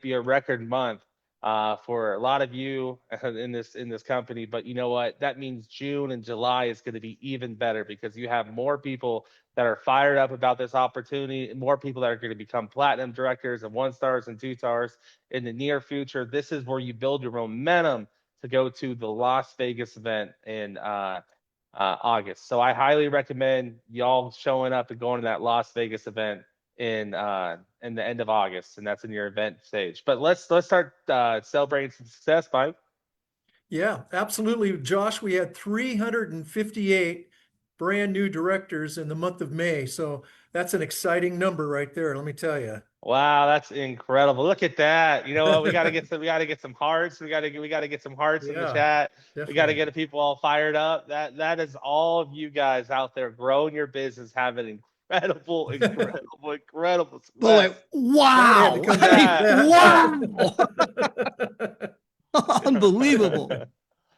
be a record month for a lot of you in this company. But you know what? That means June and July is going to be even better because you have more people that are fired up about this opportunity, more people that are going to become platinum directors and 1 stars and 2 stars in the near future. This is where you build your momentum to go to the Las Vegas event in August. So I highly recommend y'all showing up and going to that Las Vegas event in the end of August, and that's in your event stage. But let's start celebrating some success, Mike. Yeah, absolutely. Josh, we had 358 brand new directors in the month of May. So that's an exciting number right there, let me tell you. Wow, that's incredible. Look at that. You know what? We gotta get some hearts. We gotta get some hearts in the Yeah, chat. We gotta definitely. get the people all fired up. That is all of you guys out there growing your business, having incredible Boy, success. Chad had to wow. come I back mean, for Yeah. wow. that. Unbelievable.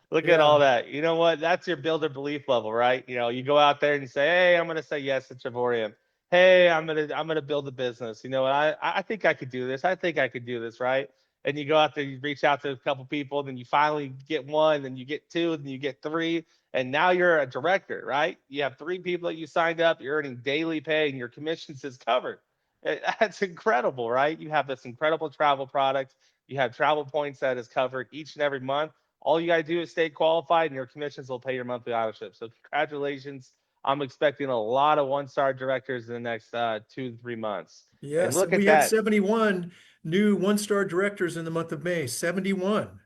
Look at all Yeah. that. You know what? That's your builder belief level, right? You know, you go out there and you say, "Hey, I'm gonna say yes to Trevorium. Hey, I'm gonna build a business. You know what? I think I could do this. I think I could do this, right?" And you go out there, you reach out to a couple people, then you finally get one, then you get two, then you get three, and now you're a director, right? You have three people that you signed up. You're earning daily pay, and your commissions is covered. That's incredible, right? You have this incredible travel product. You have travel points that is covered each and every month. All you got to do is stay qualified, and your commissions will pay your monthly auto-ship. So congratulations. I'm expecting a lot of 1 star directors in the next 2 to 3 months. And Yes, look and we at had that. 71 new 1-star directors in the month of May. 71.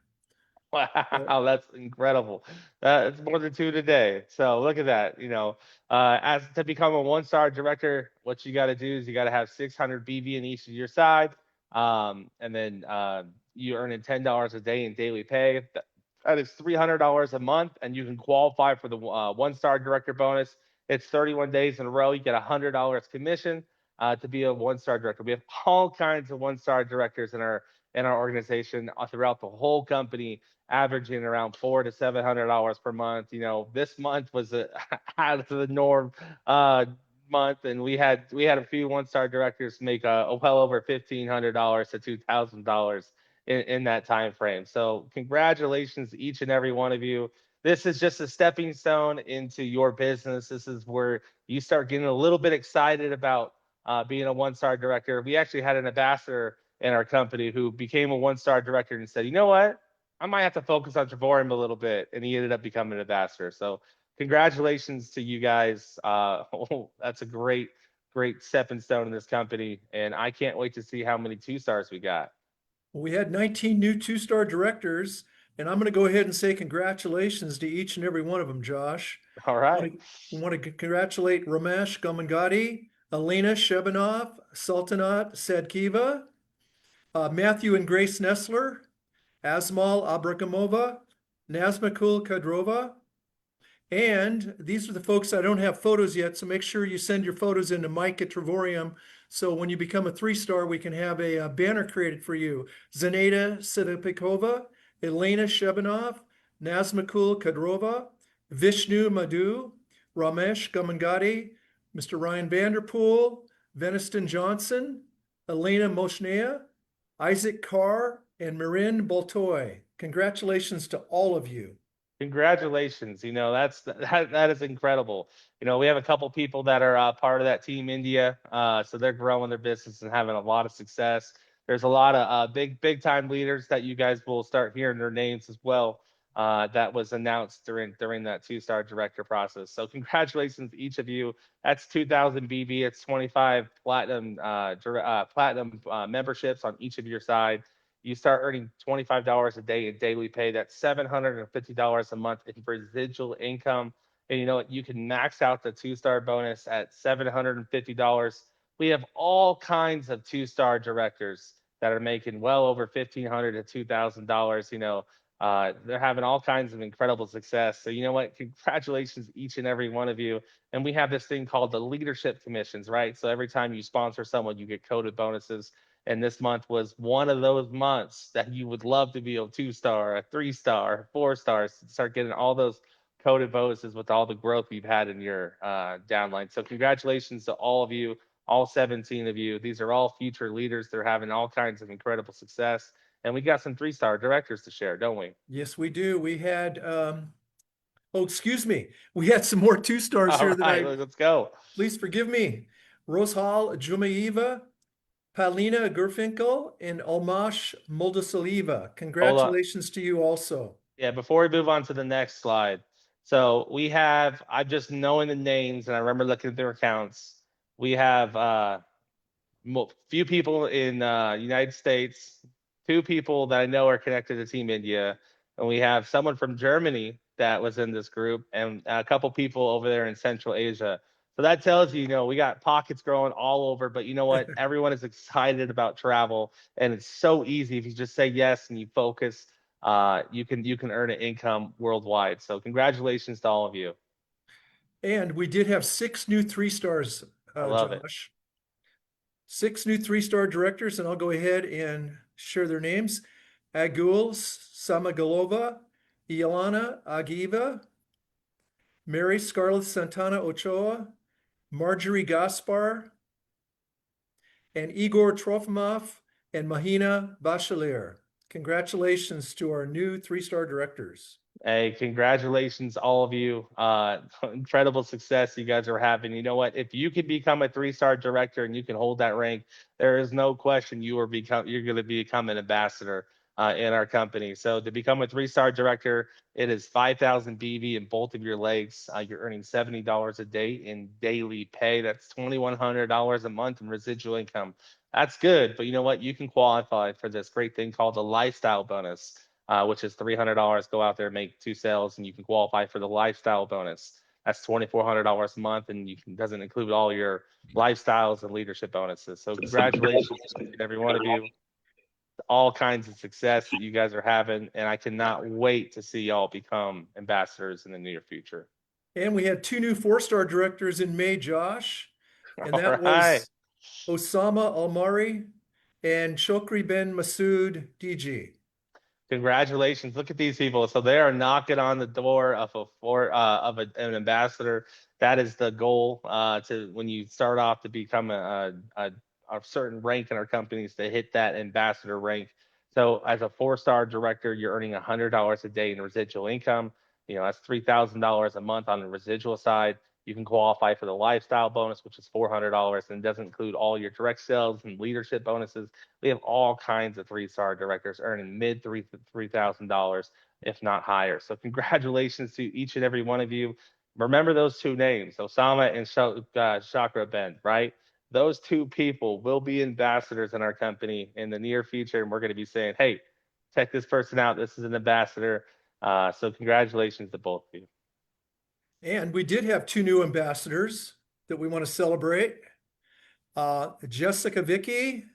So, Wow, that's incredible. It's more than two today. So look at that. You know, as to become a 1 star director, what you got to do is you got to have 600 BV in each of your side, and then you earning $10 a day in daily pay. That is $300 a month, and you can qualify for the 1 star director bonus. It's 31 days in a row. You get $100 commission to be a 1 star director. We have all kinds of 1 star directors in our organization throughout the whole company, averaging around $400 to $700 per month. You know, this month was a out of the norm month, and we had a few 1 star directors make well over $1,500 to $2,000 in that time frame. So congratulations to each and every one of you. This is just a stepping stone into your business. This is where you start getting a little bit excited about being a 1 star director. We actually had an ambassador in our company who became a 1 star director and said, you know what? I might have to focus on Trevorium a little bit. And he ended up becoming an ambassador. So congratulations to you guys. That's a great stepping stone in this company. And I can't wait to see how many 2 stars we got. we had 19 new 2-star directors, and I'm going to go ahead and say congratulations to each and every one of them, Josh. All I right. want to congratulate Ramesh Gamangadi, Alina Shebanov, Sultanat Sadkiva, Matthew and Grace Nestler, Asmal Abragamova, Nazmakul Kadrova, and these are the folks I don't have photos yet, so make sure you send your photos into Mike at Trevorium. So when you become a 3-star, we can have a banner created for you. Zaneta Sidipikova, Elena Shebanov, Nazmakul Kadrova, Vishnu Madhu, Ramesh Gamangadi, Mr. Ryan Vanderpool, Veniston Johnson, Elena Moshnea, Isaac Carr, and Marin Boltoy. Congratulations to all of you. Congratulations. You know, that is incredible. You know, we have a couple people that are part of that team India. So they're growing their business and having a lot of success. There's a lot of big time leaders that you guys will start hearing their names as well. That was announced during that 2 star director process. So congratulations to each of you. That's 2,000 BB. It's 25 platinum memberships on each of your side. You start earning $25 a day in daily pay. That's $750 a month in residual income. And you know what? You can max out the 2 star bonus at $750. We have all kinds of 2 star directors that are making well over $1,500 to $2,000. You know, they're having all kinds of incredible success. So you know what? Congratulations, each and every one of you. And we have this thing called the leadership commissions, right? So every time you sponsor someone, you get coded bonuses. And this month was one of those months that you would love to be a 2 star, a 3 star, 4 stars, start getting all those coded bonuses with all the growth you've had in your downline. So congratulations to all of you. all 17 of you. These are all future leaders. They're having all kinds of incredible success. And we got some 3-star directors to share, don't we? Yes, we do. We had, oh, excuse me. We had some more 2-stars All here that right, let's go. please forgive me. Roshal Jumaeva, Paulina Gerfinkel, and Almash Moldasaliva. Congratulations to you also. Yeah, before we move on to the next slide. So we have, I'm just knowing the names and I remember looking at their accounts. We have few people in United States, 2 people that I know are connected to Team India, and we have someone from Germany that was in this group, and a couple people over there in Central Asia. So that tells you, you know, we got pockets growing all over, but you know what? Everyone is excited about travel, and it's so easy if you just say yes and you focus. You can earn an income worldwide. So congratulations to all of you. And we did have 6 new 3-stars, I love it. Josh. 6 new 3-star directors, and I'll go ahead and share their names. Agul Samagalova, Ilana Agiva, Mary Scarlett Santana Ochoa, Marjorie Gaspar, and Igor Trofimov and Mahina Bachelier. Congratulations to our new 3-star directors. Hey, congratulations, all of you. Incredible success you guys are having. You know what? If you can become a 3-star director and you can hold that rank, there is no question you're going to become an ambassador in our company. So to become a 3-star director, it is 5,000 BV in both of your legs. You're earning $70 a day in daily pay. That's $2,100 a month in residual income. That's good, but you know what? You can qualify for this great thing called the lifestyle bonus. Which is $300. Go out there, make 2 sales, and you can qualify for the lifestyle bonus. That's $2,400 a month, and doesn't include all your lifestyles and leadership bonuses. So congratulations to every one of you. All kinds of success that you guys are having, and I cannot wait to see y'all become ambassadors in the near future. And we had 2 new 4-star directors in May, Josh. And All that right. was Osama Almari and Chokri Ben Masood DG. Congratulations! Look at these people. So they are knocking on the door of an ambassador. That is the goal to when you start off to become a certain rank in our companies to hit that ambassador rank. So as a 4-star director, you're earning $100 a day in residual income. You know, that's $3,000 a month on the residual side. You can qualify for the lifestyle bonus, which is $400, and it doesn't include all your direct sales and leadership bonuses. We have all kinds of 3-star directors earning mid $3,000, if not higher. So congratulations to each and every one of you. Remember those 2 names, Osama and Chakra Ben, right? Those 2 people will be ambassadors in our company in the near future, and we're going to be saying, hey, check this person out. This is an ambassador. So congratulations to both of you. And we did have 2 new ambassadors that we want to celebrate. Jessica Vicky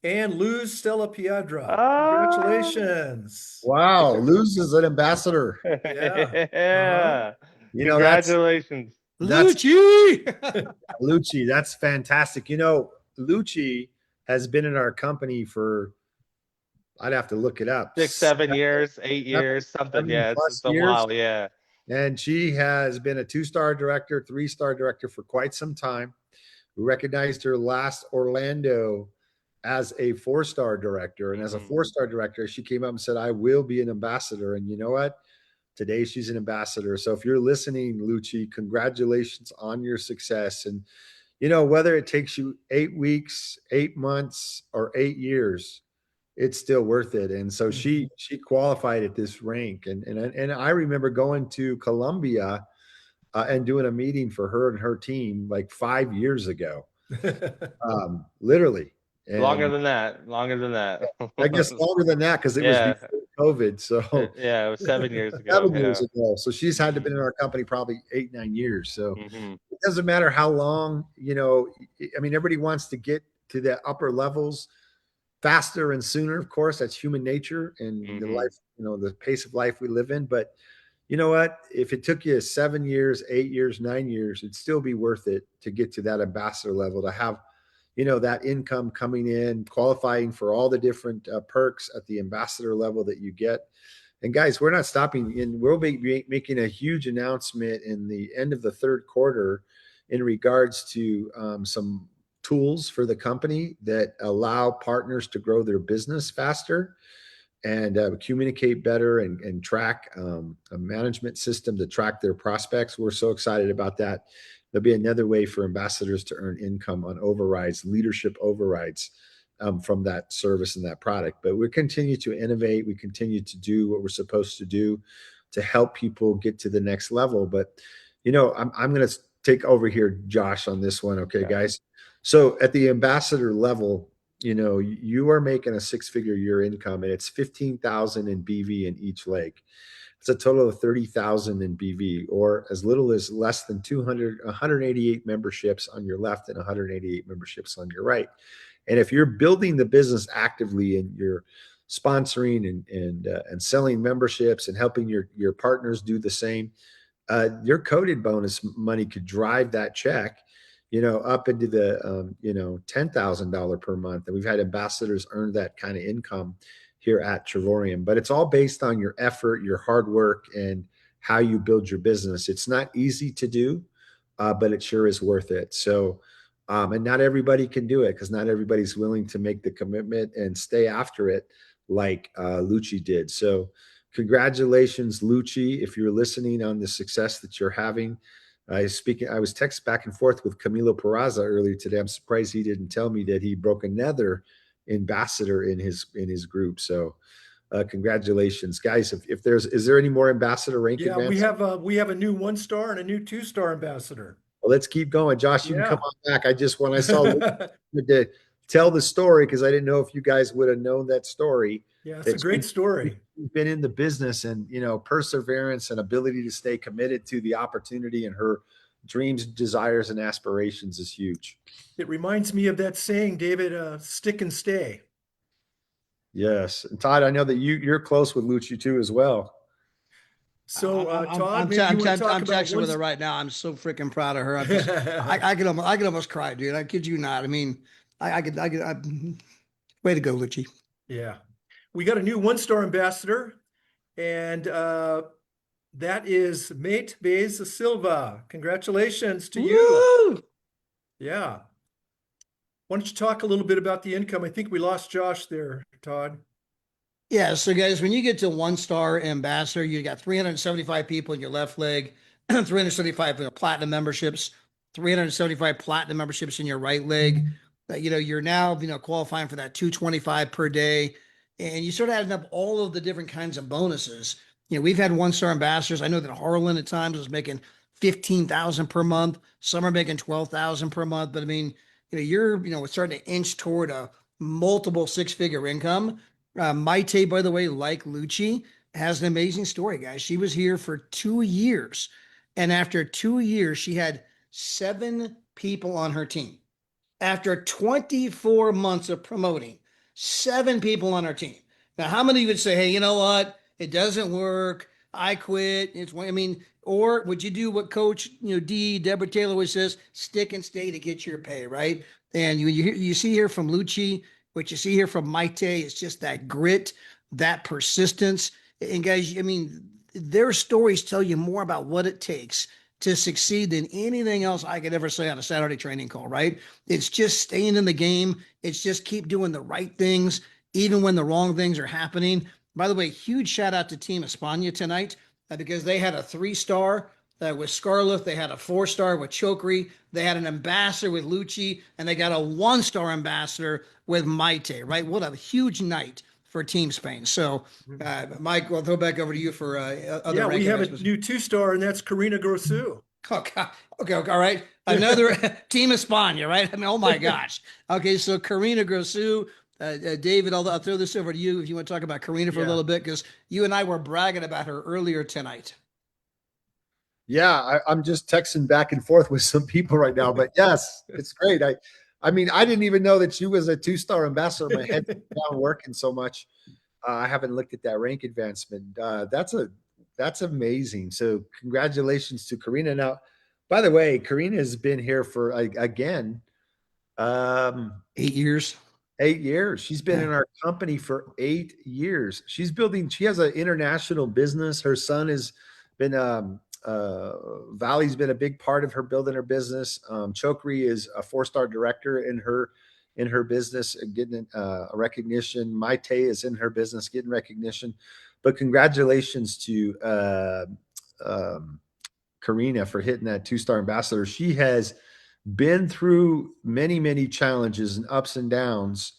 and Luz Stella Piedra. Congratulations. Wow, Luz is an ambassador. Yeah. You know, Congratulations. that's Lucci! Lucci. That's fantastic. You know, Lucci has been in our company for, I'd have to look it up. 6, 7 years, 8 years, something. Yeah, it's a while. Yeah. And she has been a 2-star director, 3-star director for quite some time. We recognized her last Orlando as a 4-star director. And as a 4-star director, she came up and said, I will be an ambassador. And you know what? Today she's an ambassador. So if you're listening, Lucci, congratulations on your success. And, you know, whether it takes you 8 weeks, 8 months, or 8 years, it's still worth it. And so she qualified at this rank. And I remember going to Colombia and doing a meeting for her and her team like 5 years ago, literally. And longer than that. I guess longer than that because it was before COVID. So yeah, it was 7 years ago. 7 years ago. So she's had to been in our company probably 8, 9 years. So it doesn't matter how long, you know, I mean, everybody wants to get to the upper levels faster and sooner. Of course, that's human nature and the life, you know, the pace of life we live in. But you know what? If it took you 7 years, 8 years, 9 years, it'd still be worth it to get to that ambassador level, to have, you know, that income coming in, qualifying for all the different perks at the ambassador level that you get. And guys, we're not stopping, and we'll be making a huge announcement in the end of the 3rd quarter in regards to some tools for the company that allow partners to grow their business faster and communicate better and track a management system to track their prospects. We're so excited about that. There'll be another way for ambassadors to earn income on overrides, leadership overrides from that service and that product. But we continue to innovate. We continue to do what we're supposed to do to help people get to the next level. But, you know, I'm going to take over here, Josh, on this one. Okay, guys. So at the ambassador level, you know, you are making a 6-figure year income, and it's 15,000 in BV in each leg. It's a total of 30,000 in BV, or as little as less than 188 memberships on your left and 188 memberships on your right. And if you're building the business actively and you're sponsoring and selling memberships and helping your partners do the same, your coded bonus money could drive that check, you know, up into the, you know, $10,000 per month. And we've had ambassadors earn that kind of income here at Trevorium, but it's all based on your effort, your hard work, and how you build your business. It's not easy to do, but it sure is worth it. So, and not everybody can do it because not everybody's willing to make the commitment and stay after it like Lucci did. So congratulations, Lucci, if you're listening, on the success that you're having. I was texting back and forth with Camilo Peraza earlier today. I'm surprised he didn't tell me that he broke another ambassador in his group. So congratulations, guys. If is there any more ambassador rank advance? We have a new 1-star and a new 2-star ambassador. Well, let's keep going. Josh, you can come on back. When I saw to tell the story, because I didn't know if you guys would have known that story. Yeah, it's a great story. Been in the business, and, you know, perseverance and ability to stay committed to the opportunity and her dreams, desires, and aspirations is huge. It reminds me of that saying, David, stick and stay. Yes. And Todd, I know that you're close with Lucci too as well. So Todd, I'm texting with her right now. I'm so freaking proud of her. I could almost cry, dude. I kid you not. I mean, I could way to go, Lucci. Yeah. We got a new 1-star ambassador, and that is Mate Bez Silva. Congratulations to you. Woo! Yeah. Why don't you talk a little bit about the income? I think we lost Josh there, Todd. Yeah, so guys, when you get to 1-star ambassador, you got 375 people in your left leg, 375 platinum memberships, 375 platinum memberships in your right leg. You know, you're now, you know, qualifying for that 225 per day. And you start adding up all of the different kinds of bonuses. You know, we've had 1-star ambassadors. I know that Harlan at times was making 15,000 per month. Some are making 12,000 per month. But I mean, you know, you're starting to inch toward a multiple 6-figure income. Maite, by the way, like Lucci, has an amazing story, guys. She was here for 2 years. And after 2 years, she had 7 people on her team. After 24 months of promoting, 7 people on our team. Now, how many would say, hey, you know what? It doesn't work. I quit. Or would you do what Coach, Deborah Taylor always says, stick and stay to get your pay, right? And you see here from Lucci, what you see here from Maite, it's just that grit, that persistence. And guys, I mean, their stories tell you more about what it takes to succeed than anything else I could ever say on a Saturday training call, right? It's just staying in the game. It's just keep doing the right things, even when the wrong things are happening. By the way, huge shout out to Team España tonight because they had a 3-star with Scarlett. They had a 4-star with Chokri. They had an ambassador with Lucci, and they got a 1-star ambassador with Maite, right? What a huge night for Team Spain. So, Mike, I'll throw back over to you for other. Yeah, we have a new 2-star, and that's Karina Grossu. Okay, all right. Another Team España, right? I mean, oh my gosh. Okay, so Karina Grossu, David, I'll throw this over to you if you want to talk about Karina for a little bit, because you and I were bragging about her earlier tonight. Yeah, I'm just texting back and forth with some people right now, but yes, it's great. I mean, I didn't even know that she was a 2-star ambassador. My head's down working so much. I haven't looked at that rank advancement. That's amazing. So congratulations to Karina. Now, by the way, Karina has been here for, again, 8 years. 8 years. She's been in our company for 8 years. She has an international business. Her son has been Valley's been a big part of her building her business. Chokri is a 4-star director in her business, getting a recognition. Maite is in her business, getting recognition. But congratulations to Karina for hitting that 2-star ambassador. She has been through many, many challenges and ups and downs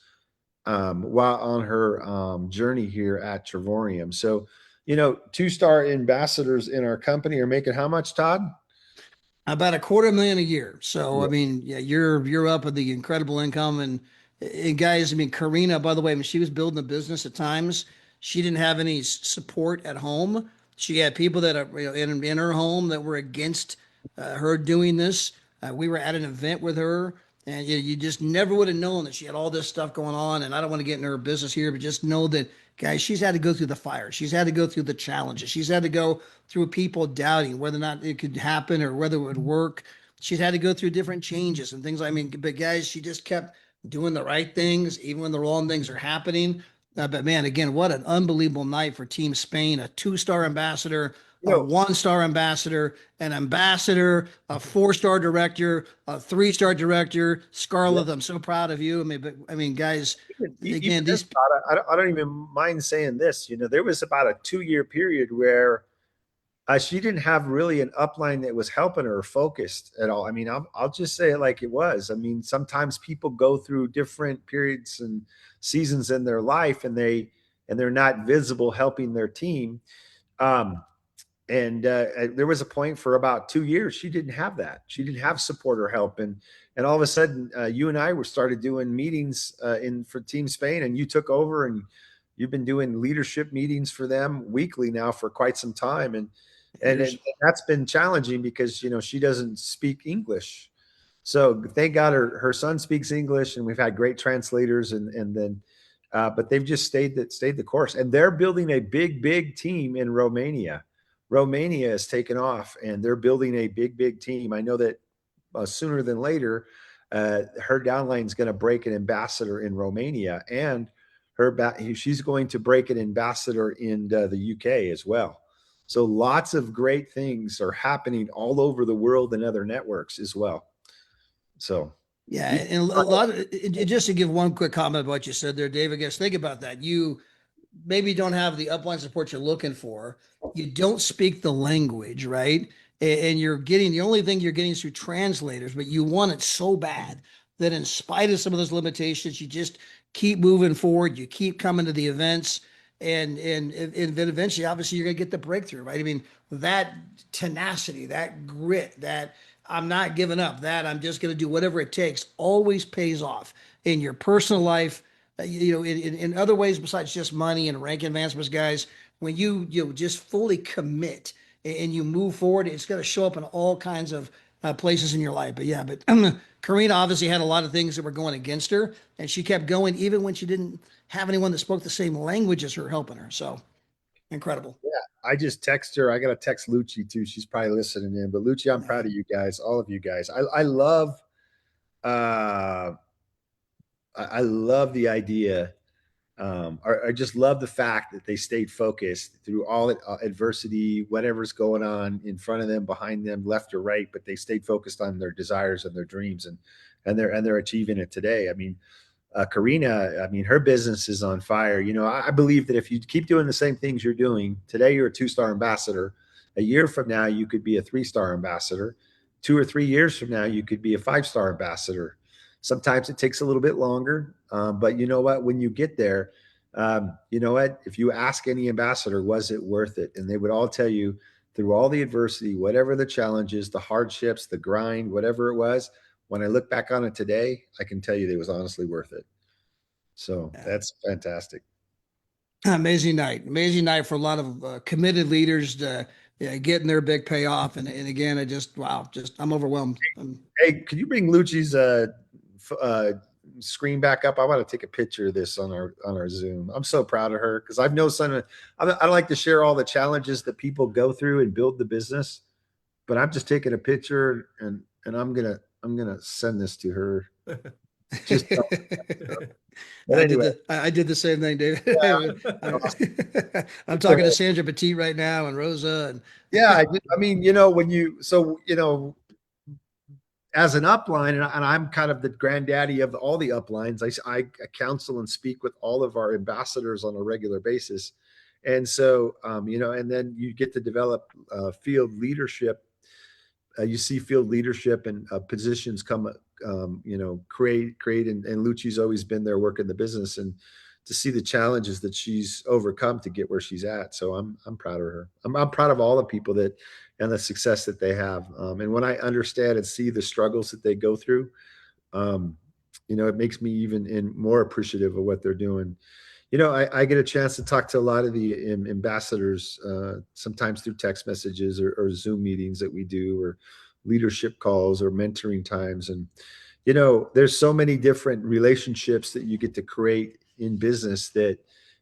while on her journey here at Trevorium. So, 2-star ambassadors in our company are making how much, Todd? About $250,000 a year. So, Yeah. I mean, yeah, you're up with the incredible income. And guys, I mean, Karina, by the way, when she was building the business at times, she didn't have any support at home. She had people that are, in her home that were against her doing this. We were at an event with her, and you just never would have known that she had all this stuff going on. And I don't want to get into her business here, but just know that, guys, she's had to go through the fire. She's had to go through the challenges. She's had to go through people doubting whether or not it could happen or whether it would work. She's had to go through different changes and things. I mean, but guys, she just kept doing the right things, even when the wrong things are happening. But man, again, what an unbelievable night for Team Spain, a 2-star ambassador, a 1-star ambassador, an ambassador, a 4-star director, a 3-star director. Scarlett, I'm so proud of you. I mean, guys, again, these. I don't even mind saying this. There was about a 2-year period where she didn't have really an upline that was helping her focused at all. I mean, I'll just say it like it was. I mean, sometimes people go through different periods and seasons in their life, and they're not visible helping their team. And there was a point for about 2 years she didn't have that. She didn't have support or help, and all of a sudden, you and I started doing meetings for Team Spain, and you took over, and you've been doing leadership meetings for them weekly now for quite some time, and that's been challenging because she doesn't speak English. So thank God her son speaks English, and we've had great translators, and then but they've just stayed the course, and they're building a big team in Romania. Romania has taken off, and they're building a big team. I know that sooner than later, her downline is going to break an ambassador in Romania, and she's going to break an ambassador in the UK as well. So lots of great things are happening all over the world and other networks as well. So yeah, and a lot of, just to give one quick comment about what you said there, Dave, I guess think about that. You maybe don't have the upline support you're looking for. You don't speak the language, right? And you're getting, the only thing you're getting is through translators, but you want it so bad that in spite of some of those limitations, you just keep moving forward. You keep coming to the events, and then eventually, obviously, you're going to get the breakthrough, right? I mean, that tenacity, that grit, that I'm not giving up, that I'm just going to do whatever it takes, always pays off in your personal life. In other ways besides just money and rank advancements, guys, when you just fully commit and you move forward, it's going to show up in all kinds of places in your life. But Karina obviously had a lot of things that were going against her, and she kept going even when she didn't have anyone that spoke the same language as her helping her. So incredible. Yeah, I just text her. I got to text Lucci too. She's probably listening in. But Lucci, I'm proud of you guys, all of you guys. I love I love the idea. I just love the fact that they stayed focused through all adversity, whatever's going on in front of them, behind them, left or right. But they stayed focused on their desires and their dreams, and they're achieving it today. I mean, Karina, I mean, her business is on fire. I believe that if you keep doing the same things you're doing today, you're a 2-star ambassador. A year from now, you could be a 3-star ambassador. 2 or 3 years from now, you could be a 5-star ambassador. Sometimes it takes a little bit longer, but you know what? When you get there, you know what? If you ask any ambassador, was it worth it? And they would all tell you, through all the adversity, whatever the challenges, the hardships, the grind, whatever it was, when I look back on it today, I can tell you that it was honestly worth it. So that's fantastic. Amazing night for a lot of committed leaders to getting their big payoff. And again, I'm overwhelmed. Hey, can you bring Lucci's screen back up? I want to take a picture of this on our Zoom. I'm so proud of her because I don't like to share all the challenges that people go through and build the business, but I'm just taking a picture and I'm gonna send this to her. Just But anyway, I did the same thing, David. I'm talking to Sandra Petit right now and Rosa. And yeah, I mean, when as an upline, and I'm kind of the granddaddy of all the uplines, I counsel and speak with all of our ambassadors on a regular basis. And so, and then you get to develop field leadership. You see field leadership and positions come, create, and Lucci's always been there working the business, and to see the challenges that she's overcome to get where she's at. So I'm proud of her. I'm proud of all the people that and the success that they have. And when I understand and see the struggles that they go through, it makes me even more appreciative of what they're doing. I get a chance to talk to a lot of the ambassadors, sometimes through text messages or Zoom meetings that we do, or leadership calls or mentoring times. And, there's so many different relationships that you get to create in business that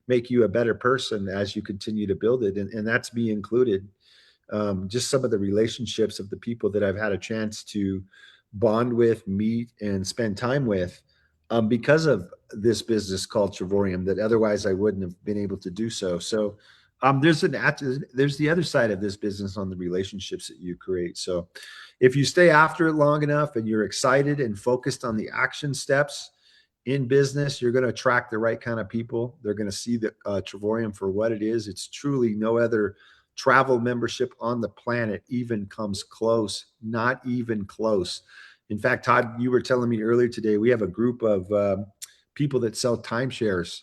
make you a better person as you continue to build it. And that's me included. Just some of the relationships of the people that I've had a chance to bond with, meet, and spend time with, because of this business called Trevorium, that otherwise I wouldn't have been able to do so. So there's the other side of this business on the relationships that you create. So if you stay after it long enough and you're excited and focused on the action steps in business, you're going to attract the right kind of people. They're going to see the Trevorium for what it is. It's truly no other travel membership on the planet even comes close, not even close. In fact, Todd, you were telling me earlier today, we have a group of people that sell timeshares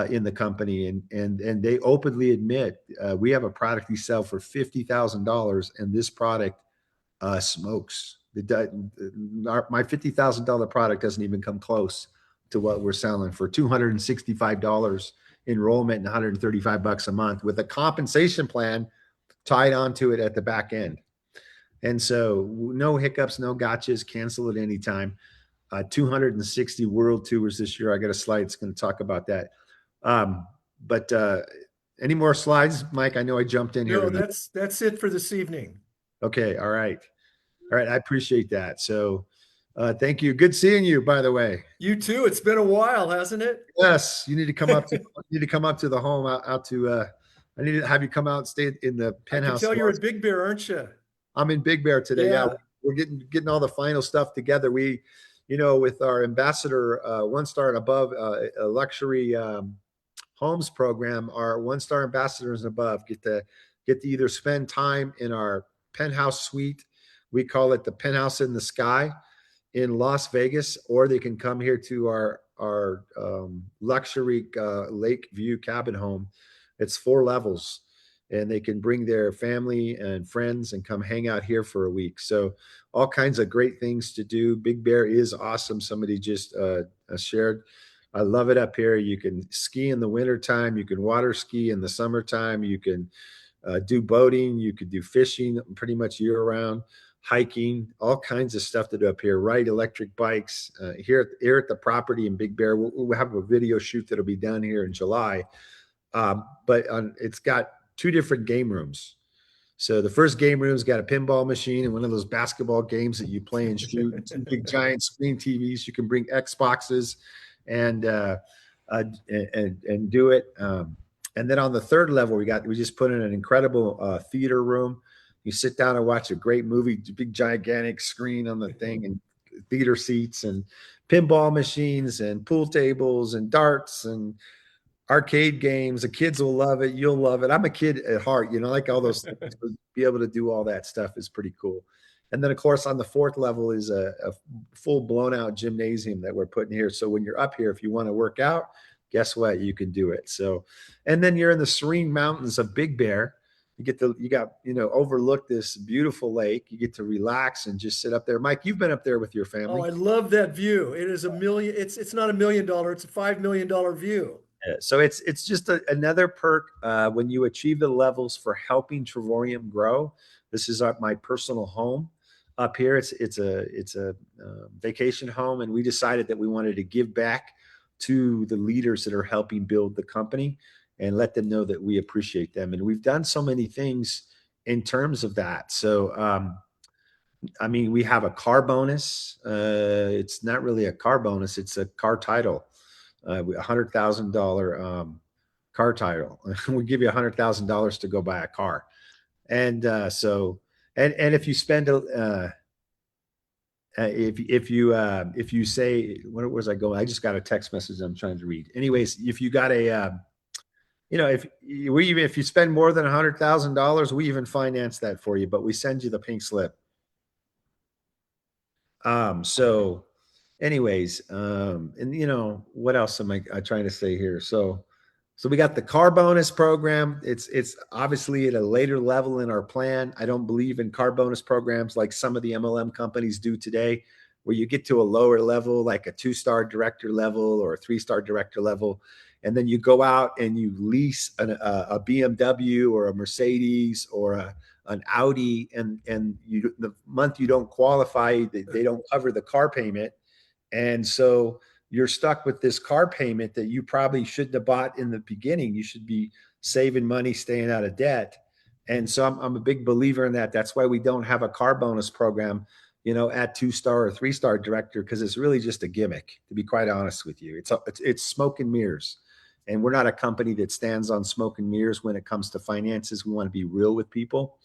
in the company, and they openly admit we have a product we sell for $50,000, and this product smokes. My $50,000 product doesn't even come close to what we're selling for $265 enrollment and $135 a month, with a compensation plan tied onto it at the back end. And so no hiccups, no gotchas, cancel at any time. 260 world tours this year. I got a slide that's going to talk about that. But any more slides, Mike? I know I jumped in here. No, that's it for this evening. Okay. All right. I appreciate that. So thank you. Good seeing you, by the way. You too. It's been a while, hasn't it? Yes. You need to come up to the home out to I need to have you come out and stay in the penthouse. I can tell you're at Big Bear, aren't you? I'm in Big Bear today. Yeah. We're getting all the final stuff together. We, with our ambassador 1-star and above a luxury homes program, our 1-star ambassadors and above get to either spend time in our penthouse suite. We call it the penthouse in the sky in Las Vegas, or they can come here to our luxury lake view cabin home. It's 4 levels, and they can bring their family and friends and come hang out here for a week. So all kinds of great things to do. Big Bear is awesome. Somebody just shared. I love it up here. You can ski in the wintertime. You can water ski in the summertime. You can do boating. You could do fishing pretty much year round, hiking, all kinds of stuff to do up here. Ride electric bikes here at the property in Big Bear. We'll have a video shoot that'll be done here in July. But it's got 2 different game rooms. So the first game room's got a pinball machine and one of those basketball games that you play and shoot. 2 big giant screen TVs. You can bring Xboxes and do it. And then on the 3rd level, we just put in an incredible theater room. You sit down and watch a great movie, big gigantic screen on the thing, and theater seats and pinball machines and pool tables and darts and arcade games. The kids will love it. You'll love it. I'm a kid at heart, like all those things. Be able to do all that stuff is pretty cool. And then, of course, on the 4th level is a full blown out gymnasium that we're putting here. So when you're up here, if you want to work out, guess what? You can do it. So, and then you're in the serene mountains of Big Bear. Overlook this beautiful lake. You get to relax and just sit up there. Mike, you've been up there with your family. Oh, I love that view. It is it's not $1 million. It's a $5 million view. So it's just another perk when you achieve the levels for helping Trevorium grow. This is my personal home up here. It's a vacation home, and we decided that we wanted to give back to the leaders that are helping build the company and let them know that we appreciate them. And we've done so many things in terms of that. So, we have a car bonus. It's not really a car bonus. It's a car title. $100,000 car title. We give you $100,000 to go buy a car. And and if you spend if you say, where was I going? I just got a text message I'm trying to read. Anyways, if you got a if you spend more than $100,000, we even finance that for you, but we send you the pink slip. So anyways, and what else am I trying to say here? So we got the car bonus program. It's obviously at a later level in our plan. I don't believe in car bonus programs like some of the MLM companies do today, where you get to a lower level, like a 2-star director level or a 3-star director level, and then you go out and you lease a BMW or a Mercedes or an Audi, and the month you don't qualify, they don't cover the car payment, and so you're stuck with this car payment that you probably shouldn't have bought in the beginning. You should be saving money, staying out of debt. And so I'm a big believer in that. That's why we don't have a car bonus program, at 2-star or 3-star director, because it's really just a gimmick, to be quite honest with you. It's smoke and mirrors. And we're not a company that stands on smoke and mirrors when it comes to finances. We want to be real with people.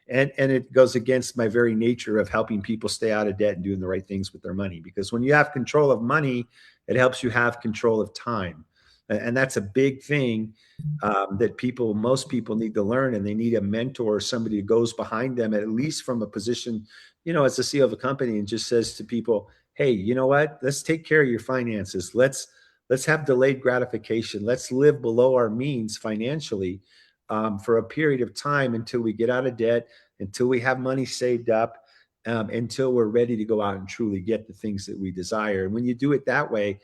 And it goes against my very nature of helping people stay out of debt and doing the right things with their money. Because when you have control of money, it helps you have control of time. And that's a big thing that most people need to learn. And they need a mentor, somebody who goes behind them, at least from a position, as the CEO of a company, and just says to people, hey, you know what? Let's take care of your finances. Let's have delayed gratification. Let's live below our means financially for a period of time until we get out of debt, until we have money saved up, until we're ready to go out and truly get the things that we desire. And when you do it that way,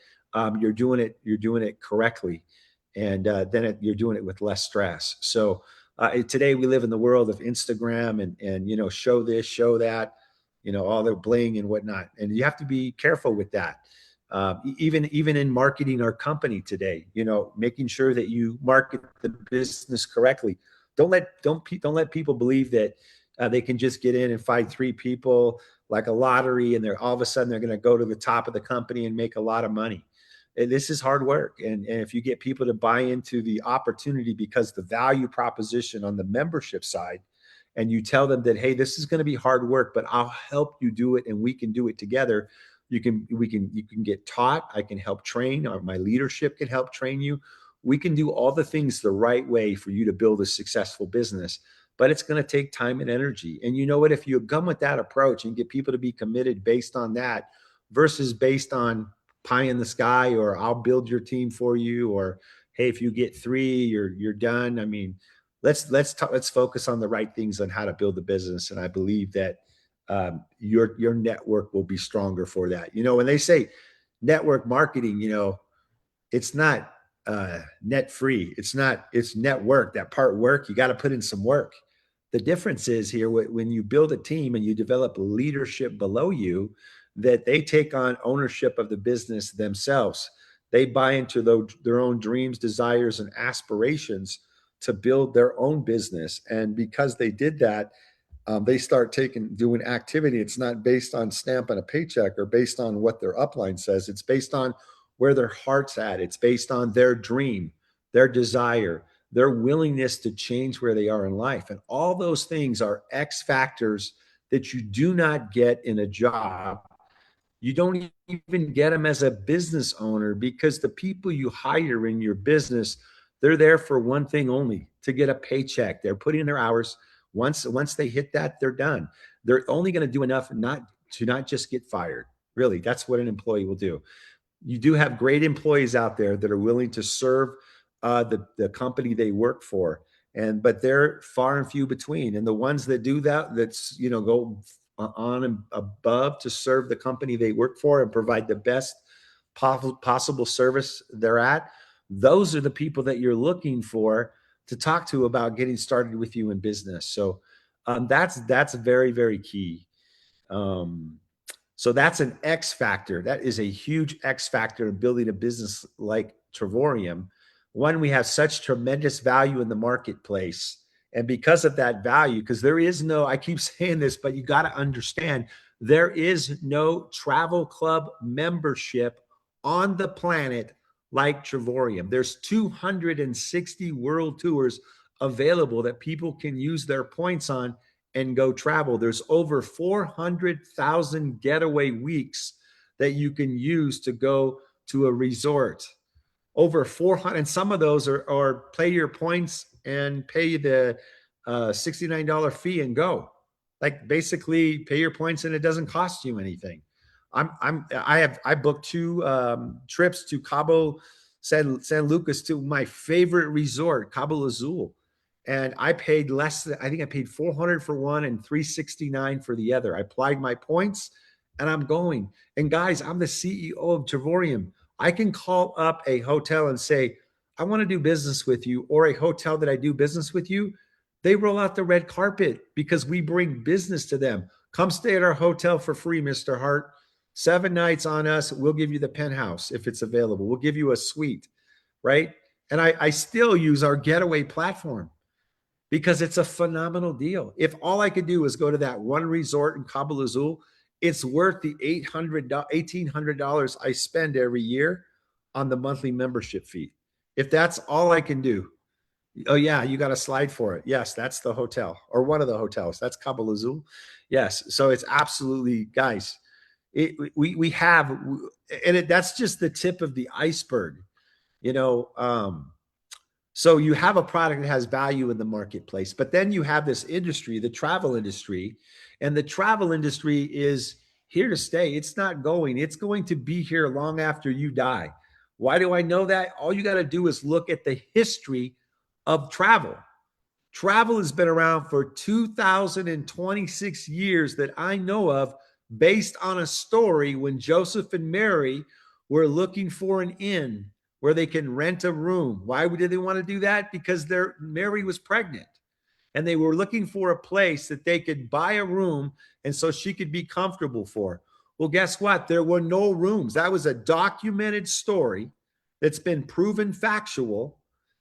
you're doing it correctly, and then you're doing it with less stress. So today we live in the world of Instagram and show this, show that, all the bling and whatnot, and you have to be careful with that. Even in marketing our company today, making sure that you market the business correctly. Don't let people believe that they can just get in and find 3 people like a lottery, and all of a sudden they're going to go to the top of the company and make a lot of money. And this is hard work. And if you get people to buy into the opportunity because the value proposition on the membership side, and you tell them that, hey, this is going to be hard work, but I'll help you do it, and we can do it together. You can get taught. I can help train, or my leadership can help train you. We can do all the things the right way for you to build a successful business, but it's going to take time and energy. And you know what? If you come with that approach and get people to be committed based on that versus based on pie in the sky, or I'll build your team for you, or hey, if you get 3, you're done. I mean, let's focus on the right things on how to build the business. And I believe that your network will be stronger for that. When they say network marketing, it's not net free. It's network. That part work, you got to put in some work. The difference is here, when you build a team and you develop leadership below you, that they take on ownership of the business themselves. They buy into their own dreams, desires, and aspirations to build their own business. And because they did that, they start doing activity. It's not based on stamping a paycheck or based on what their upline says. It's based on where their heart's at. It's based on their dream, their desire, their willingness to change where they are in life. And all those things are X factors that you do not get in a job. You don't even get them as a business owner, because the people you hire in your business, they're there for one thing only, to get a paycheck. They're putting in their hours. Once they hit that, they're done. They're only going to do enough not just get fired. Really, that's what an employee will do. You do have great employees out there that are willing to serve the company they work for, but they're far and few between. And the ones that do that, go on and above to serve the company they work for and provide the best possible service they're at, those are the people that you're looking for to talk to about getting started with you in business. So that's very, very key. So that's an X factor. That is a huge X factor in building a business like Trevorium. One, we have such tremendous value in the marketplace. And because of that value, because I keep saying this, but you got to understand, there is no travel club membership on the planet like Trevorium. There's 260 world tours available that people can use their points on and go travel. There's over 400,000 getaway weeks that you can use to go to a resort. Over 400, and some of those are play your points and pay the $69 fee and go. Like basically pay your points and it doesn't cost you anything. I booked 2 trips to Cabo San Lucas, to my favorite resort, Cabo Azul. And I paid less than, I think I paid 400 for one and 369 for the other. I applied my points and I'm going. And guys, I'm the CEO of Trevorium. I can call up a hotel and say, I want to do business with you, or a hotel that I do business with you. They roll out the red carpet because we bring business to them. Come stay at our hotel for free, Mr. Hart. 7 nights on us. We'll give you the penthouse if it's available. We'll give you a suite, right? And I still use our getaway platform because it's a phenomenal deal. If all I could do is go to that one resort in Cabo Azul, it's worth the $1,800 I spend every year on the monthly membership fee. If that's all I can do, oh yeah, you got a slide for it. Yes, that's the hotel, or one of the hotels. That's Cabo Azul. Yes, so it's absolutely, guys. We have, and that's just the tip of the iceberg, you know. So you have a product that has value in the marketplace, but then you have this industry, the travel industry, and the travel industry is here to stay. It's not going. It's going to be here long after you die. Why do I know that? All you got to do is look at the history of travel. Travel has been around for 2,026 years that I know of, based on a story when Joseph and Mary were looking for an inn where they can rent a room. Why did they want to do that? Because Mary was pregnant and they were looking for a place that they could buy a room and so she could be comfortable for. Well, guess what? There were no rooms. That was a documented story that's been proven factual.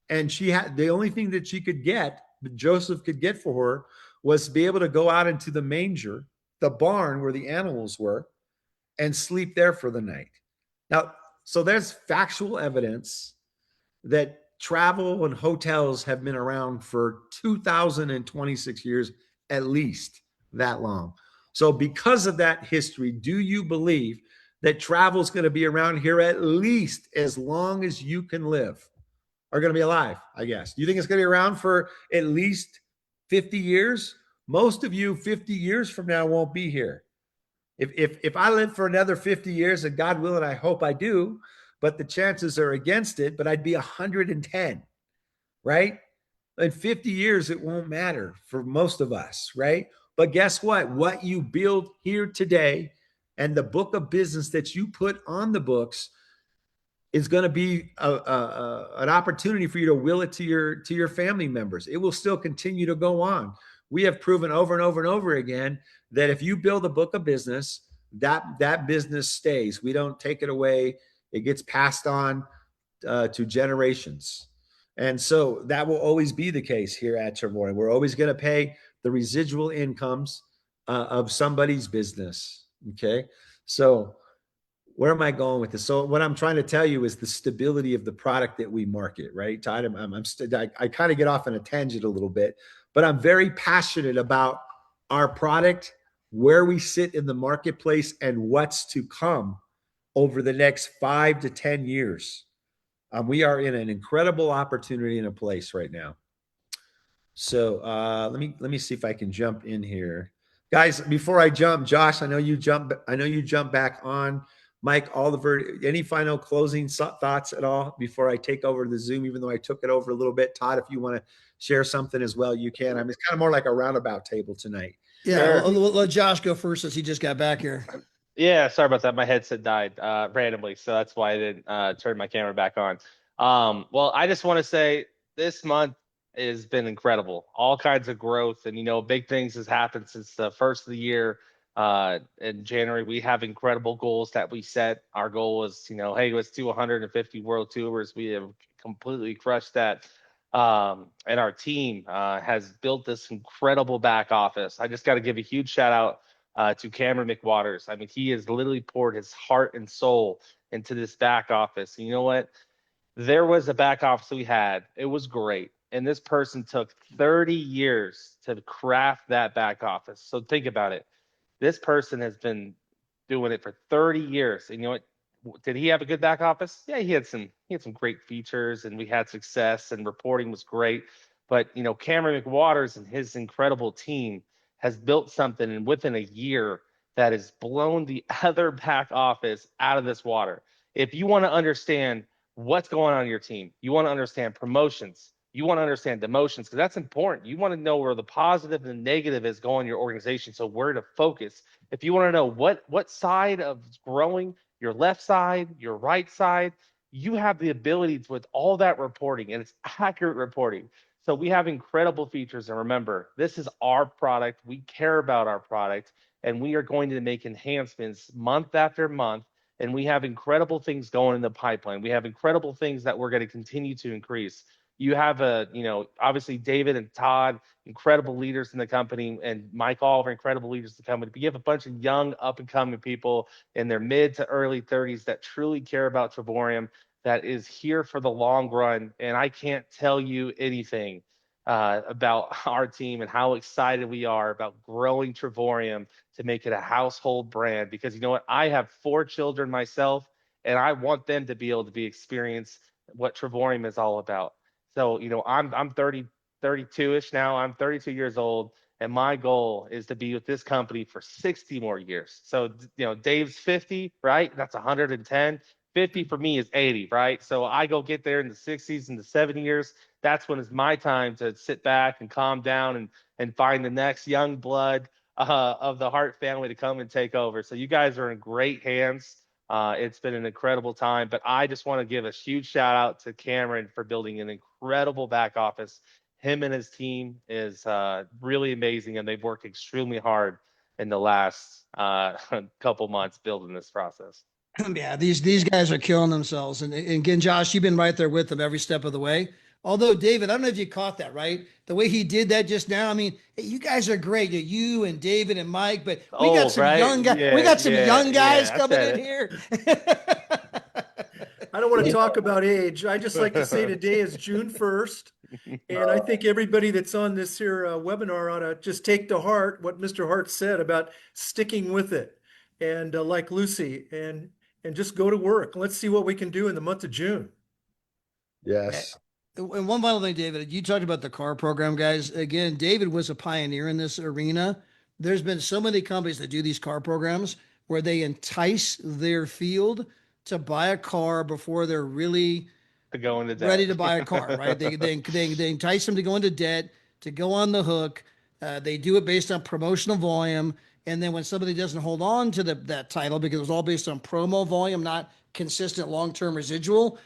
And she had, the only thing that she could get, that Joseph could get for her, was to be able to go out into the manger, the barn where the animals were, and sleep there for the night. Now, so there's factual evidence that travel and hotels have been around for 2,026 years, at least that long. So because of that history, do you believe that travel is going to be around here at least as long as you can live, are going to be alive, I guess? Do you think it's going to be around for at least 50 years? Most of you 50 years from now won't be here. If I live for another 50 years, and God willing, I hope I do, but the chances are against it, but I'd be 110, right? In 50 years, it won't matter for most of us, right? But guess what? What you build here today and the book of business that you put on the books is going to be an opportunity for you to will it to your family members. It will still continue to go on. We have proven over and over and over again that if you build a book of business, that business stays. We don't take it away. It gets passed on to generations. And so that will always be the case here at Trevorium. We're always going to pay the residual incomes of somebody's business. Okay. So where am I going with this? So what I'm trying to tell you is the stability of the product that we market, right? Todd, I kind of get off on a tangent a little bit, but I'm very passionate about our product, where we sit in the marketplace, and what's to come over the next 5 to 10 years. We are in an incredible opportunity in a place right now. So let me see if I can jump in here, guys. Before I jump, Josh, I know you jump back on. Mike, Oliver, any final closing thoughts at all before I take over the Zoom, even though I took it over a little bit? Todd, if you want to share something as well, you can. I mean, it's kind of more like a roundabout table tonight. Yeah, let Josh go first since he just got back here. Yeah, sorry about that. My headset died randomly, so that's why I didn't turn my camera back on. Well, I just want to say this month has been incredible. All kinds of growth, and big things has happened since the first of the year. In January, we have incredible goals that we set. Our goal was, hey, let's do 150 world tours. We have completely crushed that. And our team has built this incredible back office. I just got to give a huge shout out to Cameron McWaters. I mean, he has literally poured his heart and soul into this back office. And you know what? There was a back office we had. It was great. And this person took 30 years to craft that back office. So think about it. This person has been doing it for 30 years. And you know what? Did he have a good back office? Yeah, he had some great features and we had success and reporting was great. But Cameron McWaters and his incredible team has built something and within a year that has blown the other back office out of this water. If you want to understand what's going on in your team, you want to understand promotions, you want to understand demotions, because that's important. You want to know where the positive and the negative is going in your organization, so where to focus. If you want to know what side of growing, your left side, your right side, you have the ability to, with all that reporting, and it's accurate reporting. So we have incredible features. And remember, this is our product. We care about our product, and we are going to make enhancements month after month. And we have incredible things going in the pipeline. We have incredible things that we're going to continue to increase. You have obviously David and Todd, incredible leaders in the company, and Mike Oliver, incredible leaders in the company. But you have a bunch of young, up and coming people in their mid to early 30s that truly care about Trevorium, that is here for the long run. And I can't tell you anything about our team and how excited we are about growing Trevorium to make it a household brand. Because you know what? I have 4 children myself, and I want them to be able to experience what Trevorium is all about. So, I'm 32-ish now. I'm 32 years old, and my goal is to be with this company for 60 more years. So, Dave's 50, right? That's 110. 50 for me is 80, right? So I go get there in the 60s and the 70 years. That's when it's my time to sit back and calm down and find the next young blood of the Hart family to come and take over. So you guys are in great hands. It's been an incredible time, but I just want to give a huge shout out to Cameron for building an incredible back office. Him and his team is really amazing, and they've worked extremely hard in the last couple months building this process. Yeah, these guys are killing themselves. And again, Josh, you've been right there with them every step of the way. Although, David, I don't know if you caught that, right? The way he did that just now. I mean, hey, you guys are great. You and David and Mike, but we got some right? young guys. Yeah, We got some yeah, young guys yeah, I coming said in here. I don't want to talk about age. I just like to say today is June 1st. And I think everybody that's on this here webinar ought to just take to heart what Mr. Hart said about sticking with it. And like Lucy, and just go to work. Let's see what we can do in the month of June. Yes. And one final thing, David, you talked about the car program, guys. Again, David was a pioneer in this arena. There's been so many companies that do these car programs where they entice their field to buy a car before they're really to go into debt. ready to buy a car, right? They entice them to go into debt, to go on the hook. They do it based on promotional volume. And then when somebody doesn't hold on to that title because it was all based on promo volume, not consistent long-term residual,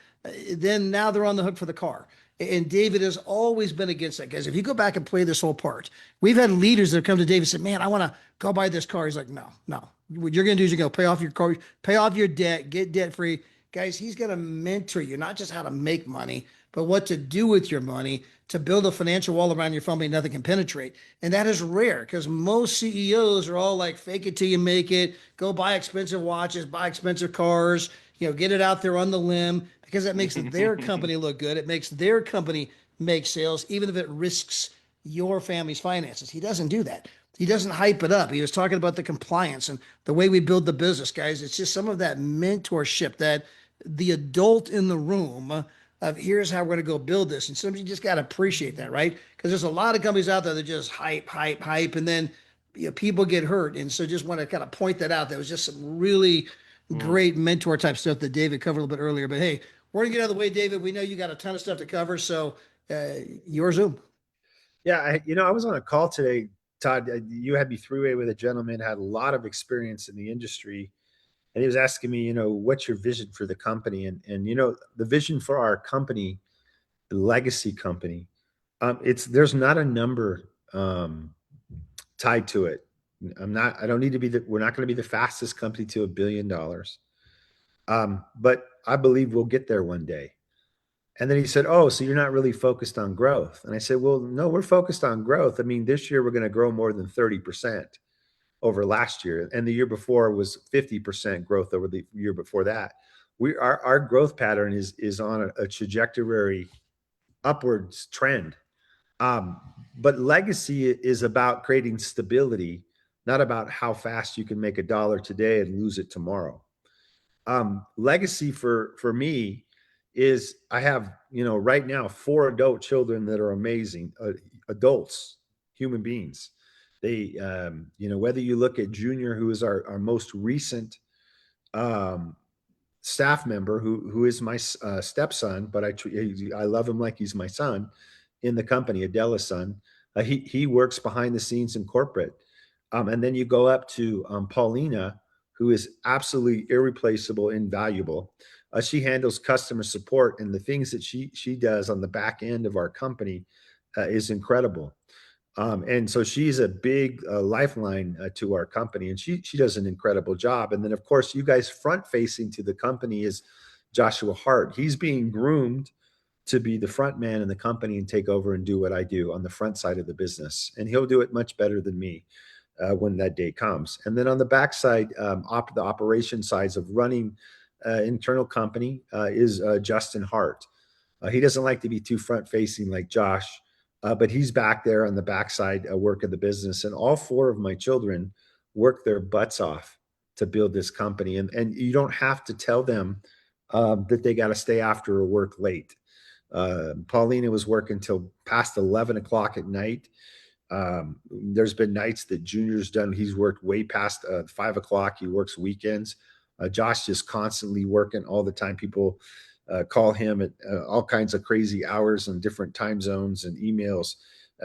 then now they're on the hook for the car. And David has always been against that, guys. If you go back and play this whole part, we've had leaders that have come to David and said, man, I want to go buy this car. He's like, no. What you're going to do is you're going to pay off your car, pay off your debt, get debt free. Guys, he's going to mentor you, not just how to make money, but what to do with your money to build a financial wall around your family nothing can penetrate. And that is rare because most CEOs are all like, fake it till you make it, go buy expensive watches, buy expensive cars, get it out there on the limb, because that makes their company look good. It makes their company make sales, even if it risks your family's finances. He doesn't do that. He doesn't hype it up. He was talking about the compliance and the way we build the business, guys. It's just some of that mentorship, that the adult in the room of here's how we're going to go build this. And sometimes you just got to appreciate that, right? Because there's a lot of companies out there that just hype, and then people get hurt. And so just want to kind of point that out. That was just some really great mentor type stuff that David covered a little bit earlier. But hey, we're going to get out of the way, David. We know you got a ton of stuff to cover. So your Zoom. Yeah. I was on a call today, Todd. You had me three-way with a gentleman, had a lot of experience in the industry. And he was asking me, what's your vision for the company? And the vision for our company, the legacy company, there's not a number tied to it. we're not going to be the fastest company to $1 billion. But I believe we'll get there one day. And then he said, oh, so you're not really focused on growth. And I said, well, no, we're focused on growth. I mean, this year we're going to grow more than 30% over last year. And the year before was 50% growth over the year before that. our growth pattern is on a trajectory upwards trend. But legacy is about creating stability, not about how fast you can make a dollar today and lose it tomorrow. Legacy for me is I have, right now 4 adult children that are amazing, adults, human beings. They, whether you look at Junior, who is our most recent staff member, who is my stepson, but I love him like he's my son in the company, Adela's son. He works behind the scenes in corporate. And then you go up to Paulina, who is absolutely irreplaceable, invaluable. She handles customer support, and the things that she does on the back end of our company is incredible. And so she's a big lifeline to our company, and she does an incredible job. And then, of course, you guys front facing to the company is Joshua Hart. He's being groomed to be the front man in the company and take over and do what I do on the front side of the business. And he'll do it much better than me when that day comes. And then on the backside, the operation sides of running internal company is Justin Hart. He doesn't like to be too front facing like Josh. But he's back there on the backside work of the business. And all 4 of my children work their butts off to build this company. And you don't have to tell them that they got to stay after or work late. Paulina was working till past 11 o'clock at night. There's been nights that Junior's done. He's worked way past 5 o'clock. He works weekends. Josh just constantly working all the time. People call him at all kinds of crazy hours and different time zones and emails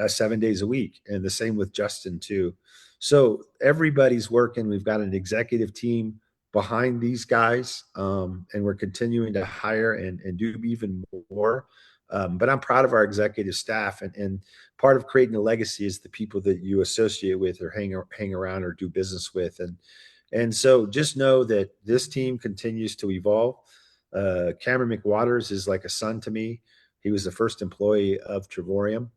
7 days a week. And the same with Justin too. So everybody's working. We've got an executive team behind these guys, and we're continuing to hire and do even more. But I'm proud of our executive staff, and part of creating a legacy is the people that you associate with or hang around or do business with. And so just know that this team continues to evolve. Cameron McWaters is like a son to me. He was the first employee of Trevorium,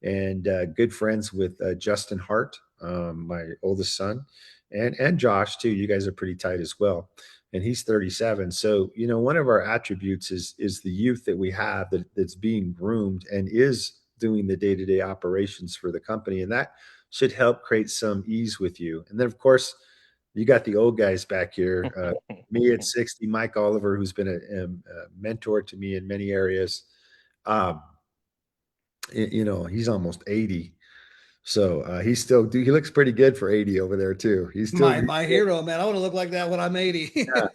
and good friends with Justin Hart, my oldest son, and Josh too. You guys are pretty tight as well. And he's 37. So, one of our attributes is the youth that we have that's being groomed and is doing the day-to-day operations for the company. And that should help create some ease with you. And then, of course, you got the old guys back here, me at 60, Mike Oliver, who's been a mentor to me in many areas. He's almost 80. So he looks pretty good for 80 over there too. He's still my hero, man. I want to look like that when I'm 80. Yeah.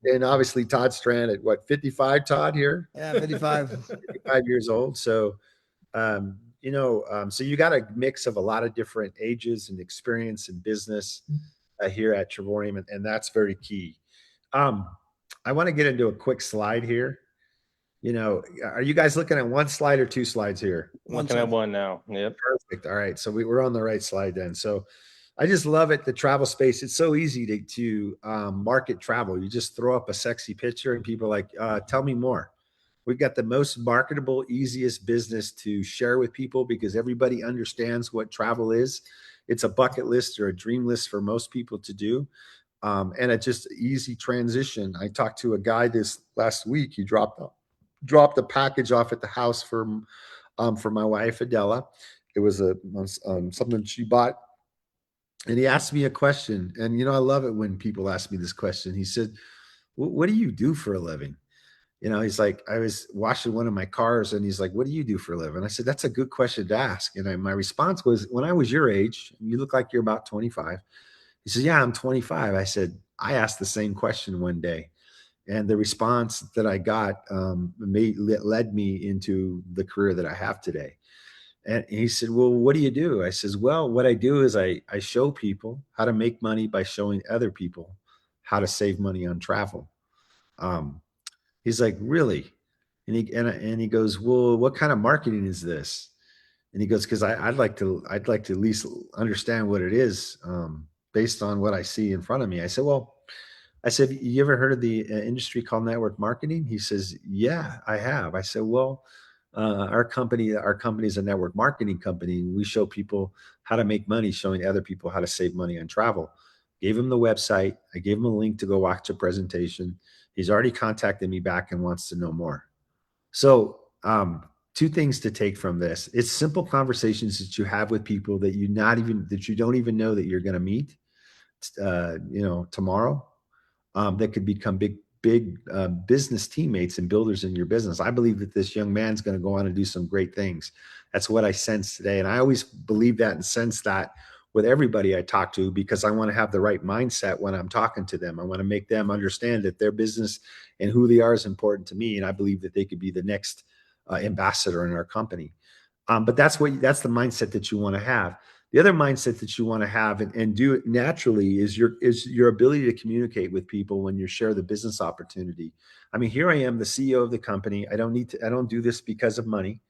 And obviously Todd Strand at what, 55, Todd here? Yeah, 55. 55 years old. So, so you got a mix of a lot of different ages and experience in business here at Trevorium, and that's very key. I want to get into a quick slide here. Are you guys looking at one slide or 2 slides here? Looking at one now. Yep. Perfect. All right. So we're on the right slide then. So I just love it. The travel space. It's so easy to market travel. You just throw up a sexy picture and people are like, tell me more. We've got the most marketable, easiest business to share with people because everybody understands what travel is. It's a bucket list or a dream list for most people to do. And it's just easy transition. I talked to a guy this last week. He dropped a package off at the house for my wife, Adela. It was something she bought. And he asked me a question. And, I love it when people ask me this question. He said, what do you do for a living? He's like, I was washing one of my cars and he's like, what do you do for a living? I said, that's a good question to ask. And my response was, when I was your age, you look like you're about 25. He says, yeah, I'm 25. I said, I asked the same question one day. And the response that I got led me into the career that I have today. And he said, well, what do you do? I says, well, what I do is I show people how to make money by showing other people how to save money on travel. He's like, really? And he goes, well, what kind of marketing is this? And he goes, because I'd like to at least understand what it is based on what I see in front of me. I said, you ever heard of the industry called network marketing? He says, yeah, I have. I said, well, our company is a network marketing company. And we show people how to make money, showing other people how to save money on travel. Gave him the website. I gave him a link to go watch a presentation. He's already contacted me back and wants to know more. So, two things to take from this. It's simple conversations that you have with people that you don't even know that you're going to meet, tomorrow, that could become big business teammates and builders in your business. I believe that this young man's going to go on and do some great things. That's what I sense today. And I always believe that and sense that with everybody I talk to, because I want to have the right mindset when I'm talking to them. I want to make them understand that their business and who they are is important to me. And I believe that they could be the next ambassador in our company. But that's the mindset that you want to have. The other mindset that you want to have and do it naturally is your ability to communicate with people when you share the business opportunity. I mean, here I am, the CEO of the company. I don't do this because of money.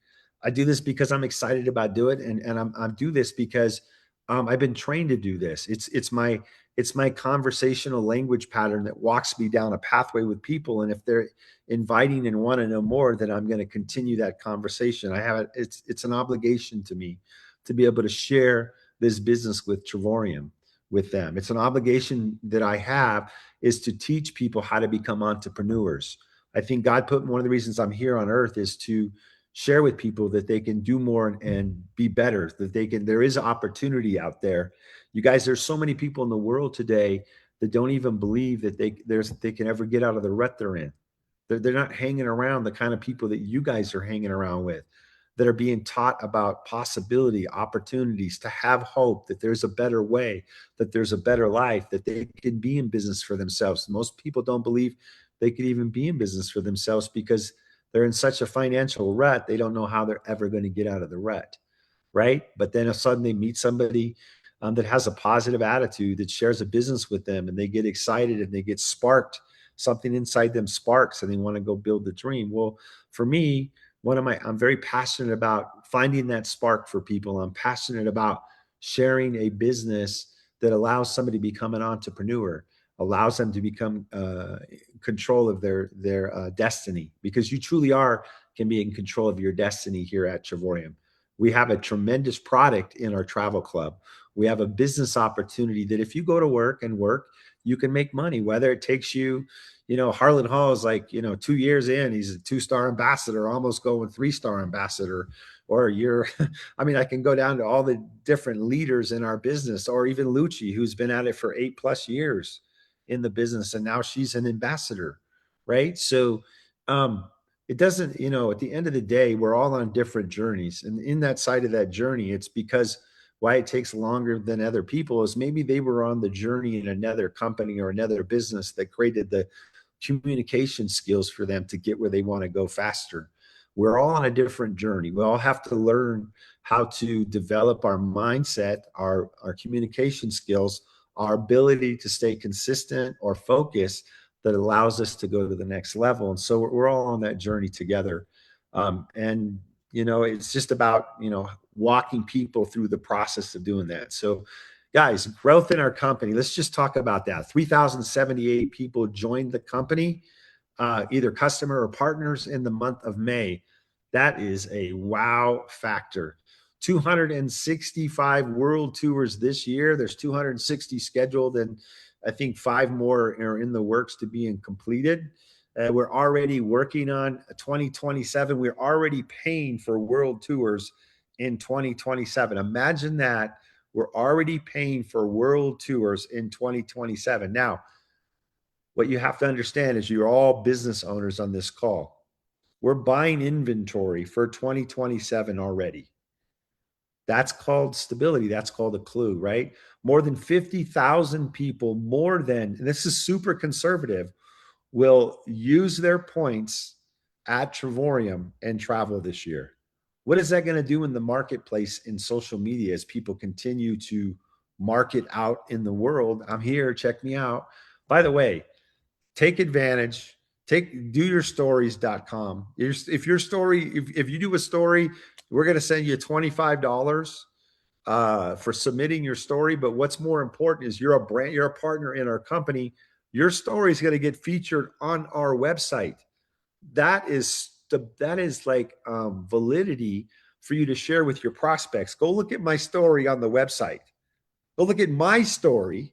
I do this because I'm excited about doing it. And I do this because I've been trained to do this. It's my conversational language pattern that walks me down a pathway with people. And if they're inviting and want to know more, then I'm going to continue that conversation. It's an obligation to me to be able to share this business with Trevorium with them. It's an obligation that I have, is to teach people how to become entrepreneurs. I think God put one of the reasons I'm here on earth is to share with people that they can do more and be better, that there is opportunity out there. You guys, there's so many people in the world today that don't even believe that they can ever get out of the rut they're in. They're not hanging around the kind of people that you guys are hanging around with, that are being taught about possibility, opportunities, to have hope, that there's a better way, that there's a better life, that they can be in business for themselves. Most people don't believe they could even be in business for themselves because they're in such a financial rut. They don't know how they're ever going to get out of the rut, right? But then all of a sudden they meet somebody that has a positive attitude, that shares a business with them, and they get excited and they get sparked. Something inside them sparks and they want to go build the dream. Well, for me, I'm very passionate about finding that spark for people. I'm passionate about sharing a business that allows somebody to become an entrepreneur, allows them to become control of their destiny, because you truly can be in control of your destiny here at Trevorium. We have a tremendous product in our travel club. We have a business opportunity that if you go to work, you can make money, whether it takes you, Harlan Hall is 2 years in, he's a 2-star ambassador, almost going 3-star ambassador, or I can go down to all the different leaders in our business, or even Lucci, who's been at it for 8+ years in the business. And now she's an ambassador, right? So, it doesn't, at the end of the day, we're all on different journeys. And in that side of that journey, it's because why it takes longer than other people is maybe they were on the journey in another company or another business that created the communication skills for them to get where they want to go faster. We're all on a different journey. We all have to learn how to develop our mindset, our communication skills, our ability to stay consistent or focused, that allows us to go to the next level. And so we're all on that journey together. And it's just about, walking people through the process of doing that. So guys, growth in our company, let's just talk about that. 3,078 people joined the company, either customer or partners, in the month of May. That is a wow factor. 265 world tours this year. There's 260 scheduled, and I think 5 more are in the works to being completed. We're already working on 2027. We're already paying for world tours in 2027. Imagine that. We're already paying for world tours in 2027. Now, what you have to understand is you're all business owners on this call. We're buying inventory for 2027 already. That's called stability. That's called a clue, right? More than 50,000 people, and this is super conservative, will use their points at Trevorium and travel this year. What is that going to do in the marketplace in social media as people continue to market out in the world? I'm here, check me out. By the way, take advantage. Do yourstories.com. If you do a story, we're going to send you $25 for submitting your story. But what's more important is you're a partner in our company. Your story is going to get featured on our website. That is like validity for you to share with your prospects. Go look at my story on the website. Go look at my story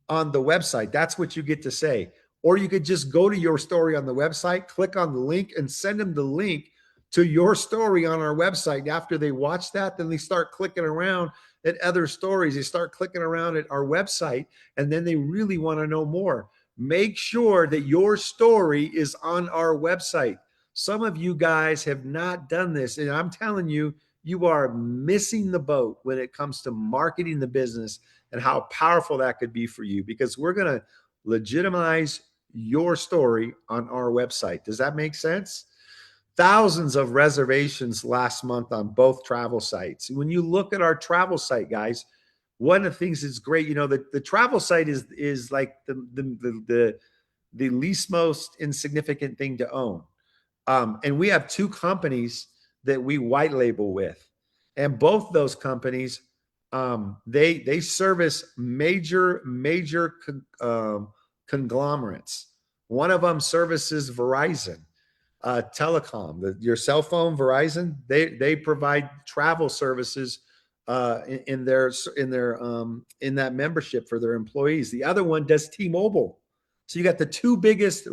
on the website. That's what you get to say. Or you could just go to your story on the website, click on the link, and send them the link to your story on our website. And after they watch that, then they start clicking around at other stories. They start clicking around at our website, and then they really want to know more. Make sure that your story is on our website. Some of you guys have not done this, and I'm telling you, you are missing the boat when it comes to marketing the business and how powerful that could be for you, because we're going to legitimize your story on our website. Does that make sense? Thousands of reservations last month on both travel sites. When you look at our travel site, guys, one of the things that's great, you know, the travel site is like the least most insignificant thing to own. And we have two companies that we white label with, and both those companies, they service major conglomerates. One of them services Verizon Telecom, your cell phone, Verizon. They provide travel services in that membership for their employees. The other one does T-Mobile. So you got the two biggest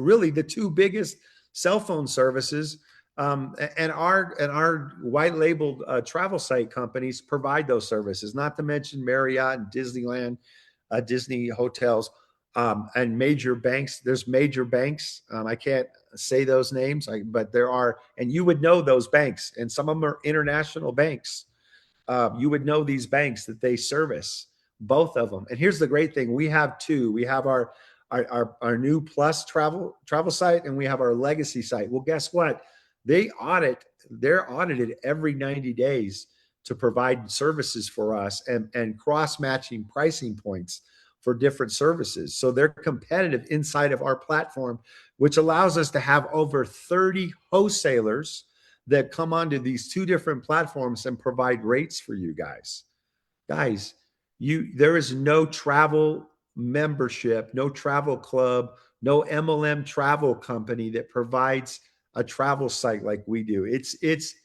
cell phone services, and our white labeled travel site companies provide those services. Not to mention Marriott and Disneyland, Disney hotels, and major banks. There's major banks. I can't say those names, but there are, and you would know those banks, and some of them are international banks. You would know these banks that they service, both of them. And here's the great thing: we have two. We have our new Plus travel site, and we have our legacy site. Well, guess what? They're audited every 90 days to provide services for us and cross-matching pricing points for different services. So they're competitive inside of our platform, which allows us to have over 30 wholesalers that come onto these two different platforms and provide rates for you guys. Guys, there is no travel membership, no travel club, no MLM travel company that provides a travel site like we do. It's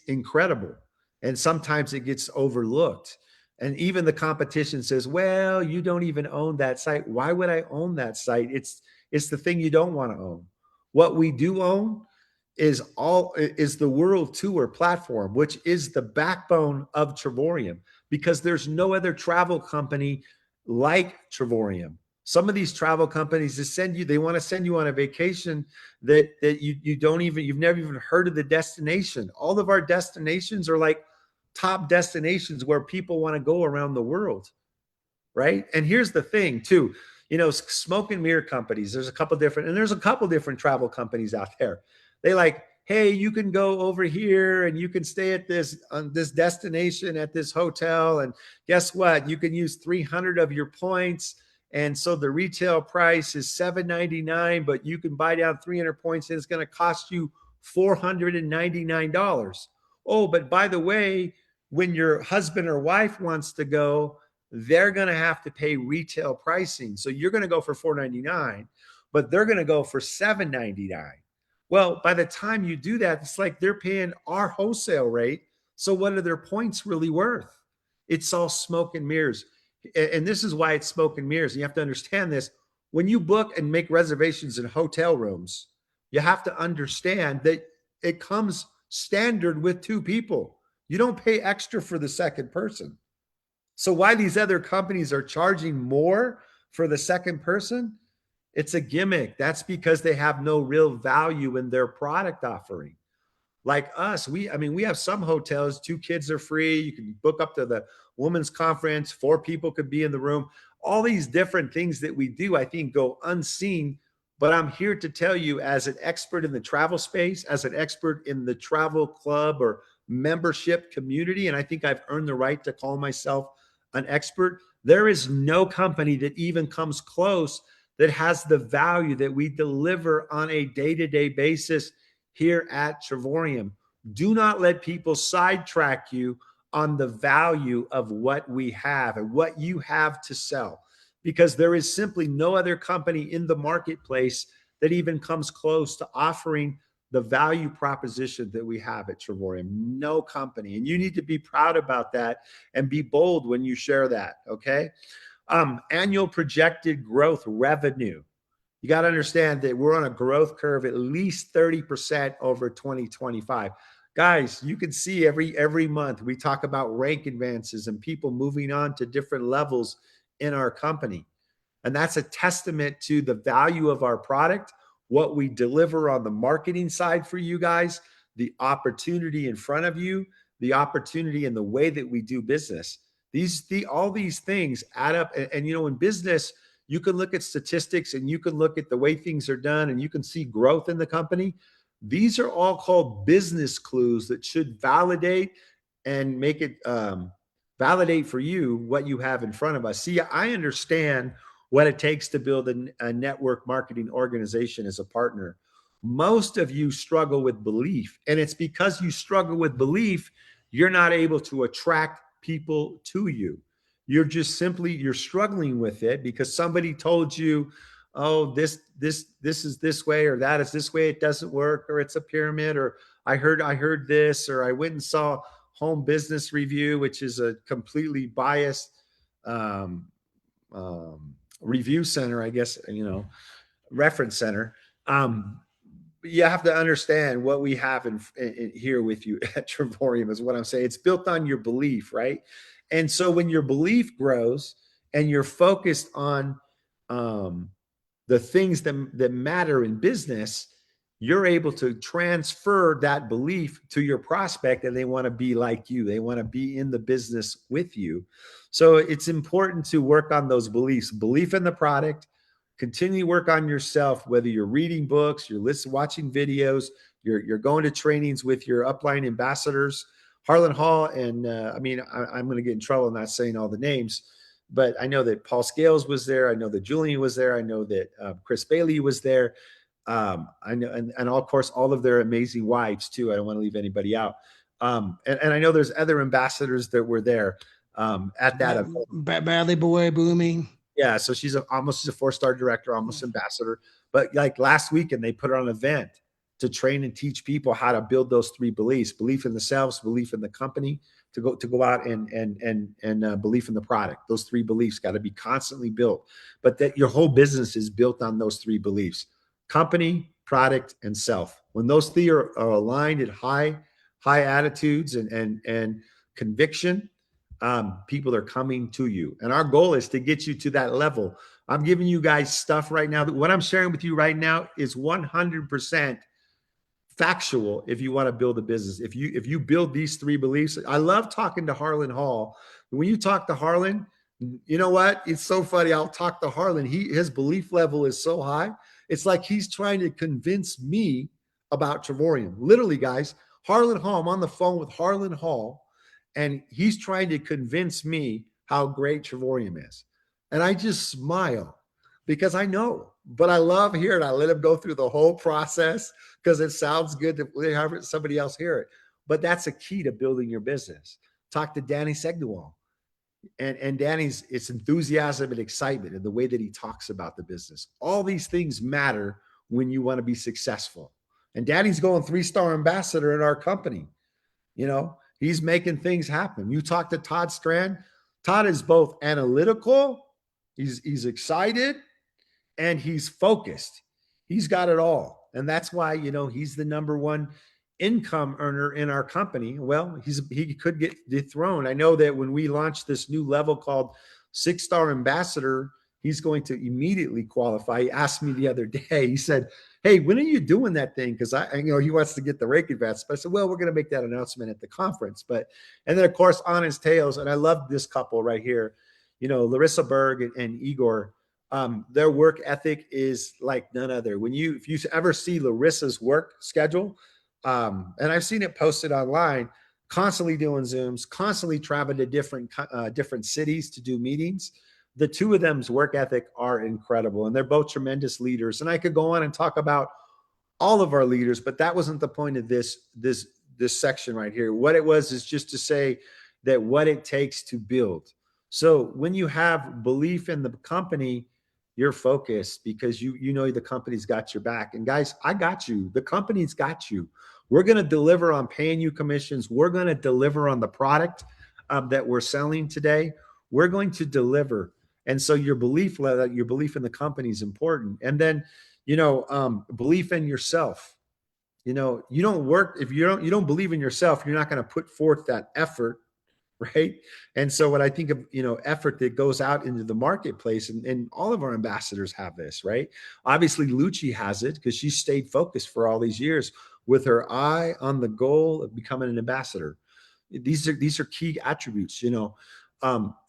incredible. And sometimes it gets overlooked. And even the competition says, well, you don't even own that site. Why would I own that site? It's the thing you don't want to own. What we do own is the World Tour platform, which is the backbone of Trevorium, because there's no other travel company like Trevorium. Some of these travel companies they want to send you on a vacation that you've never even heard of the destination. All of our destinations are like top destinations where people want to go around the world, right? And here's the thing too, smoke and mirror companies. There's a couple different travel companies out there. They like, hey, you can go over here and you can stay at this destination at this hotel, and guess what? You can use 300 of your points, and so the retail price is $7.99, but you can buy down 300 points, and it's going to cost you $499. Oh, but by the way, when your husband or wife wants to go, they're going to have to pay retail pricing. So you're going to go for $499, but they're going to go for $7.99. Well, by the time you do that, it's like they're paying our wholesale rate. So what are their points really worth? It's all smoke and mirrors. And this is why it's smoke and mirrors. And you have to understand this. When you book and make reservations in hotel rooms, you have to understand that it comes standard with two people. You don't pay extra for the second person. So why these other companies are charging more for the second person? It's a gimmick. That's because they have no real value in their product offering. Like us, we have some hotels, 2 kids are free. You can book up to the women's conference, 4 people could be in the room. All these different things that we do, I think, go unseen. But I'm here to tell you, as an expert in the travel space, as an expert in the travel club or membership community, and I think I've earned the right to call myself an expert, there is no company that even comes close that has the value that we deliver on a day-to-day basis here at Trevorium. Do not let people sidetrack you on the value of what we have and what you have to sell, because there is simply no other company in the marketplace that even comes close to offering the value proposition that we have at Trevorium. No company. And you need to be proud about that and be bold when you share that, okay? Annual projected growth revenue. You got to understand that we're on a growth curve at least 30% over 2025. Guys, you can see every month we talk about rank advances and people moving on to different levels in our company. And that's a testament to the value of our product, what we deliver on the marketing side for you guys, the opportunity in front of you, the opportunity in the way that we do business. All these things add up. And you know, in business, you can look at statistics and you can look at the way things are done and you can see growth in the company. These are all called business clues that should validate and make it validate for you what you have in front of us. See, I understand what it takes to build a network marketing organization as a partner. Most of you struggle with belief, and it's because you struggle with belief, you're not able to attract people to you. You're struggling with it because somebody told you, oh, this is this way, or that is this way, it doesn't work, or it's a pyramid, or I heard this, or I went and saw Home Business Review, which is a completely biased review center, I guess, you know, reference center. You have to understand what we have in here with you at Trevorium is what I'm saying. It's built on your belief, right? And so when your belief grows and you're focused on the things that matter in business, you're able to transfer that belief to your prospect, and they want to be like you. They want to be in the business with you. So it's important to work on those beliefs, belief in the product, continue to work on yourself, whether you're reading books, you're watching videos, you're going to trainings with your upline ambassadors. Harlan Hall, and I'm going to get in trouble not saying all the names, but I know that Paul Scales was there. I know that Julian was there. I know that Chris Bailey was there. I know, and of course, all of their amazing wives too. I don't want to leave anybody out. And I know there's other ambassadors that were there at that event. Badly Boy Booming. Yeah, so she's a 4-star director, almost ambassador. But like last weekend, they put on an event to train and teach people how to build those 3 beliefs: belief in themselves, belief in the company, to go out and belief in the product. Those 3 beliefs got to be constantly built. But that your whole business is built on those 3 beliefs: company, product, and self. When those 3 are aligned at high attitudes and conviction, people are coming to you. And our goal is to get you to that level. I'm giving you guys stuff right now. What I'm sharing with you right now is 100% factual. If you want to build a business, if you build these 3 beliefs, I love talking to Harlan Hall. When you talk to Harlan, you know what? It's so funny. I'll talk to Harlan. His belief level is so high. It's like he's trying to convince me about Trevorium. Literally, guys, Harlan Hall, I'm on the phone with Harlan Hall, and he's trying to convince me how great Trevorium is. And I just smile because I know, but I love hearing it. I let him go through the whole process because it sounds good to have somebody else hear it. But that's a key to building your business. Talk to Danny Segdewal. And Danny's, it's enthusiasm and excitement and the way that he talks about the business. All these things matter when you want to be successful. And Danny's going 3-star ambassador in our company. You know, he's making things happen. You talk to Todd Strand. Todd is both analytical, he's excited, and he's focused. He's got it all. And that's why, you know, he's the #1 income earner in our company. Well, he could get dethroned. I know that when we launched this new level called 6-star ambassador, he's going to immediately qualify. He asked me the other day, he said, hey, when are you doing that thing? Because he wants to get the rake advance. But I said, well, we're going to make that announcement at the conference. And then of course, on his tails, and I love this couple right here, you know, Larissa Berg and Igor, their work ethic is like none other. If you ever see Larissa's work schedule, and I've seen it posted online, constantly doing Zooms, constantly traveling to different cities to do meetings. The 2 of them's work ethic are incredible, and they're both tremendous leaders. And I could go on and talk about all of our leaders, but that wasn't the point of this section right here. What it was is just to say that what it takes to build. So when you have belief in the company, you're focused because you know the company's got your back. And guys, I got you. The company's got you. We're going to deliver on paying you commissions. We're going to deliver on the product that we're selling today. We're going to deliver. And so your belief in the company is important. And then, belief in yourself. You don't work if you don't believe in yourself, you're not going to put forth that effort, right? And so what I think of, effort that goes out into the marketplace, and all of our ambassadors have this, right? Obviously, Lucci has it because she stayed focused for all these years with her eye on the goal of becoming an ambassador. These are key attributes, and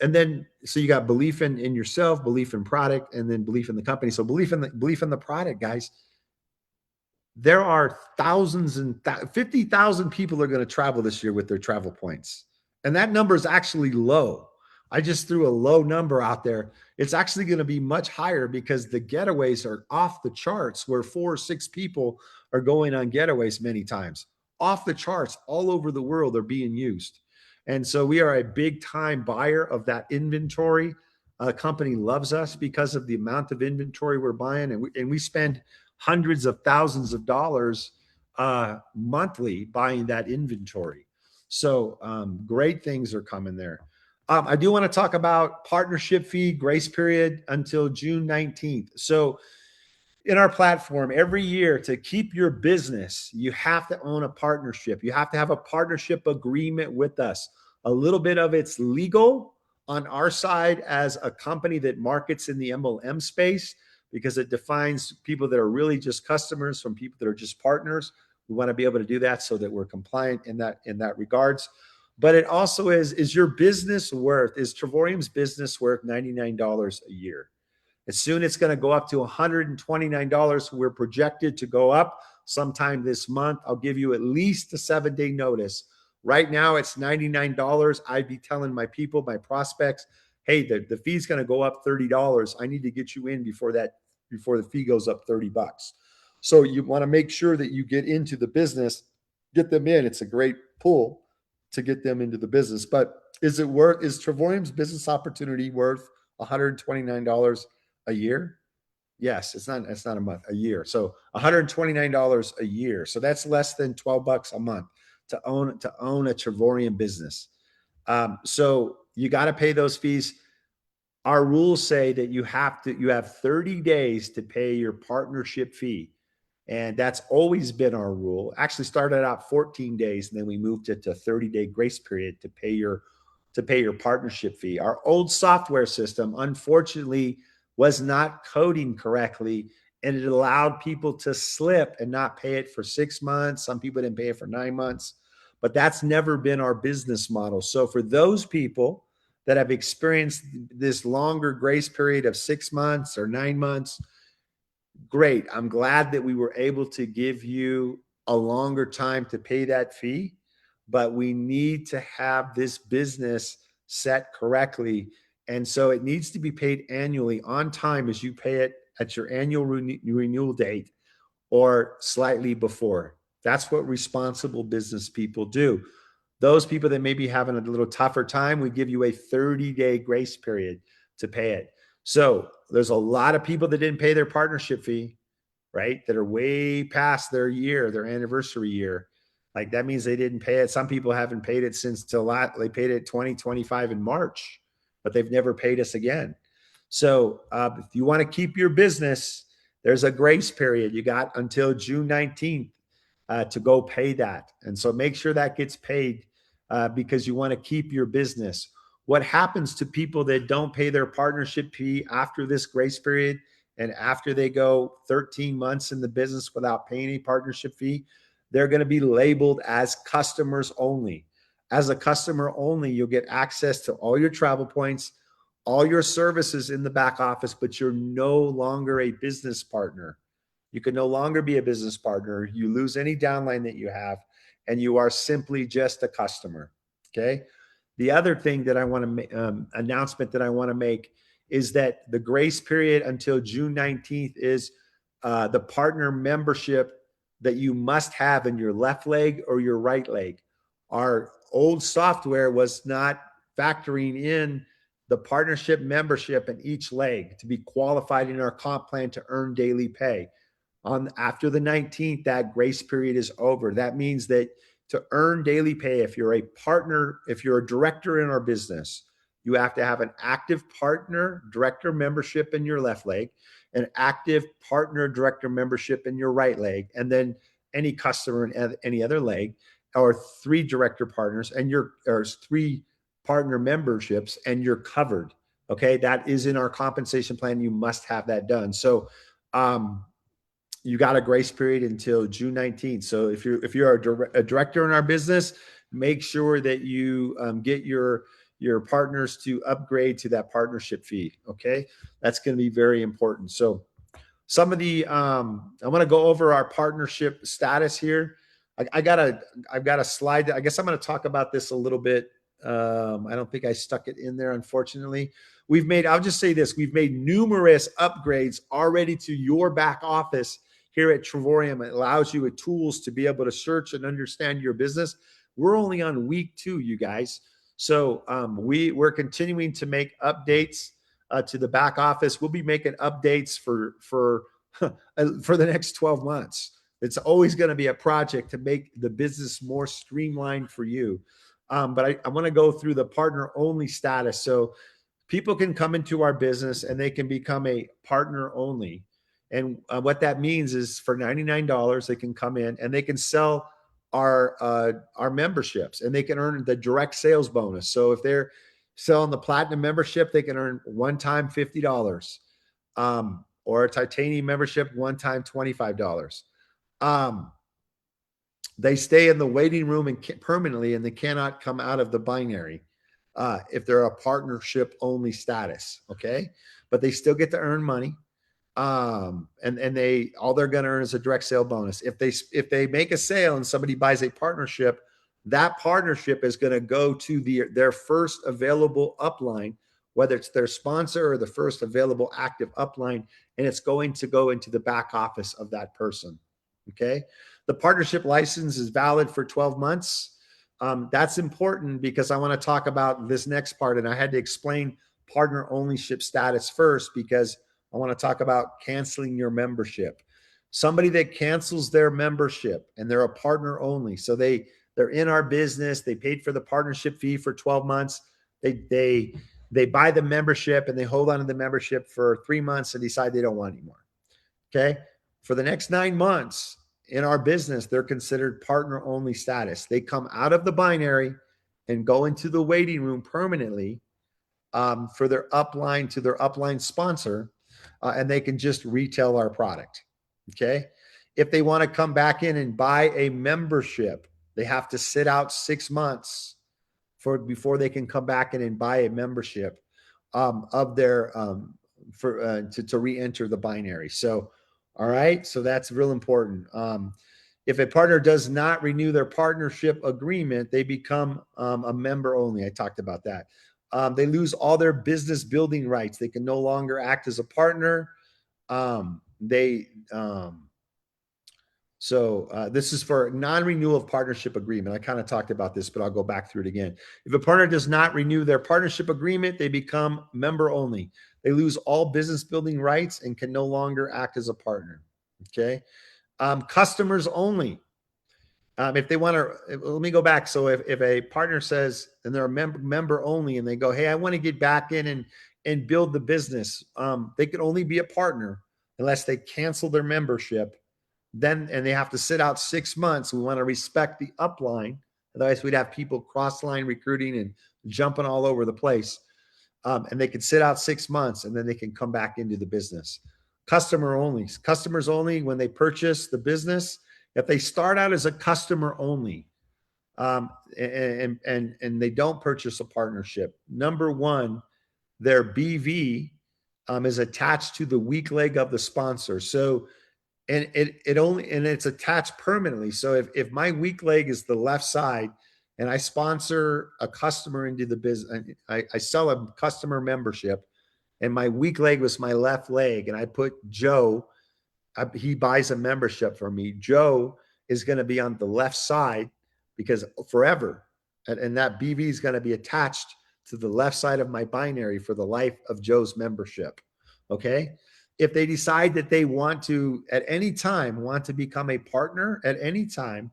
then so you got belief in yourself, belief in product, and then belief in the company. So belief in the product, guys. There are thousands and 50,000 people are going to travel this year with their travel points. And that number is actually low. I just threw a low number out there. It's actually going to be much higher because the getaways are off the charts, where 4 or 6 people are going on getaways many times. Off the charts all over the world are being used. And so we are a big time buyer of that inventory. A company loves us because of the amount of inventory we're buying, and we spend hundreds of thousands of dollars monthly buying that inventory. So great things are coming there. I do want to talk about partnership fee grace period until June 19th. So in our platform, every year, to keep your business, you have to own a partnership. You have to have a partnership agreement with us. A little bit of it's legal on our side as a company that markets in the MLM space, because it defines people that are really just customers from people that are just partners. We want to be able to do that so that we're compliant in that regards. But it also is your business worth, is Travorium's business worth $99 a year? As soon it's going to go up to $129. We're projected to go up sometime this month. I'll give you at least a 7-day notice. Right now it's $99. I'd be telling my people, my prospects, hey, the fee's going to go up $30. I need to get you in before the fee goes up $30. So you want to make sure that you get into the business, get them in. It's a great pull to get them into the business. But is Travorium's business opportunity worth $129 a year? Yes, it's not a month, a year. So $129 a year. So that's less than $12 a month to own a Travorium business. So you got to pay those fees. Our rules say that you have 30 days to pay your partnership fee. And that's always been our rule. Actually started out 14 days, and then we moved it to 30-day grace period to pay your partnership fee. Our old software system, unfortunately, was not coding correctly, and it allowed people to slip and not pay it for 6 months. Some people didn't pay it for 9 months, but that's never been our business model. So for those people that have experienced this longer grace period of 6 months or 9 months, great. I'm glad that we were able to give you a longer time to pay that fee, but we need to have this business set correctly. And so it needs to be paid annually on time as you pay it at your annual renewal date or slightly before. That's what responsible business people do. Those people that may be having a little tougher time, we give you a 30-day grace period to pay it. So there's a lot of people that didn't pay their partnership fee, right? That are way past their anniversary year. Like that means they didn't pay it. Some people haven't paid it since they paid it 2025 in March, but they've never paid us again. So if you want to keep your business, there's a grace period. You got until June 19th to go pay that. And so make sure that gets paid because you want to keep your business. What happens to people that don't pay their partnership fee after this grace period and after they go 13 months in the business without paying a partnership fee? They're going to be labeled as customers only. As a customer only, you'll get access to all your travel points, all your services in the back office, but you're no longer a business partner. You can no longer be a business partner. You lose any downline that you have, and you are simply just a customer. Okay. The other thing that I want to announcement that I want to make is that the grace period until June 19th is the partner membership that you must have in your left leg or your right leg. Our old software was not factoring in the partnership membership in each leg to be qualified in our comp plan to earn daily pay. After the 19th, that grace period is over. That means that to earn daily pay, if you're a partner, if you're a director in our business, you have to have an active partner director membership in your left leg, an active partner director membership in your right leg, and then any customer in any other leg, or 3 director partners and or 3 partner memberships, and you're covered. Okay, that is in our compensation plan. You must have that done. So you got a grace period until June 19th. So if you're a director in our business, make sure that you get your partners to upgrade to that partnership fee. Okay, that's going to be very important. So some of the I'm going to go over our partnership status here. I've got a slide that I guess I'm going to talk about this a little bit. I don't think I stuck it in there, unfortunately. I'll just say this, we've made numerous upgrades already to your back office here at Trevorium. It allows you with tools to be able to search and understand your business. We're only on week 2, you guys. So we're continuing to make updates to the back office. We'll be making updates for the next 12 months. It's always going to be a project to make the business more streamlined for you. But I want to go through the partner only status. So people can come into our business and they can become a partner only. And what that means is for $99, they can come in and they can sell our memberships, and they can earn the direct sales bonus. So if they're selling the platinum membership, they can earn one time $50, or a titanium membership, one time $25. They stay in the waiting room and permanently, and they cannot come out of the binary if they're a partnership only status. Okay, but they still get to earn money. And all they're going to earn is a direct sale bonus. If they make a sale and somebody buys a partnership, that partnership is going to go to their first available upline, whether it's their sponsor or the first available active upline, and it's going to go into the back office of that person. Okay. The partnership license is valid for 12 months. That's important because I want to talk about this next part, and I had to explain partner ownership status first because I want to talk about canceling your membership. Somebody that cancels their membership and they're a partner only, so they're in our business, they paid for the partnership fee for 12 months, they buy the membership and they hold on to the membership for 3 months and decide they don't want anymore. Okay, for the next 9 months in our business, they're considered partner only status. They come out of the binary and go into the waiting room permanently for their upline to their upline sponsor. And they can just retail our product. Okay. If they want to come back in and buy a membership, they have to sit out 6 months before they can come back in and buy a membership of their to re-enter the binary. So, all right. So that's real important. If a partner does not renew their partnership agreement, they become a member only. I talked about that. They lose all their business building rights. They can no longer act as a partner. This is for non-renewal of partnership agreement. I kind of talked about this, but I'll go back through it again. If a partner does not renew their partnership agreement, they become member only. They lose all business building rights and can no longer act as a partner. Okay. Customers only. If they want to, let me go back. So if a partner says, and they're a member only, and they go, hey, I want to get back in and build the business, they can only be a partner unless they cancel their membership. And they have to sit out 6 months. We want to respect the upline. Otherwise, we'd have people cross-line recruiting and jumping all over the place. And they can sit out 6 months, and then they can come back into the business. Customers only when they purchase the business. If they start out as a customer only, and they don't purchase a partnership, number one, their BV is attached to the weak leg of the sponsor. So, and it's attached permanently. So if my weak leg is the left side, and I sponsor a customer into the business, I sell a customer membership, and my weak leg was my left leg, and I put Joe. He buys a membership from me. Joe is going to be on the left side because forever. And that BV is going to be attached to the left side of my binary for the life of Joe's membership. Okay. If they decide that they want to, at any time, want to become a partner at any time,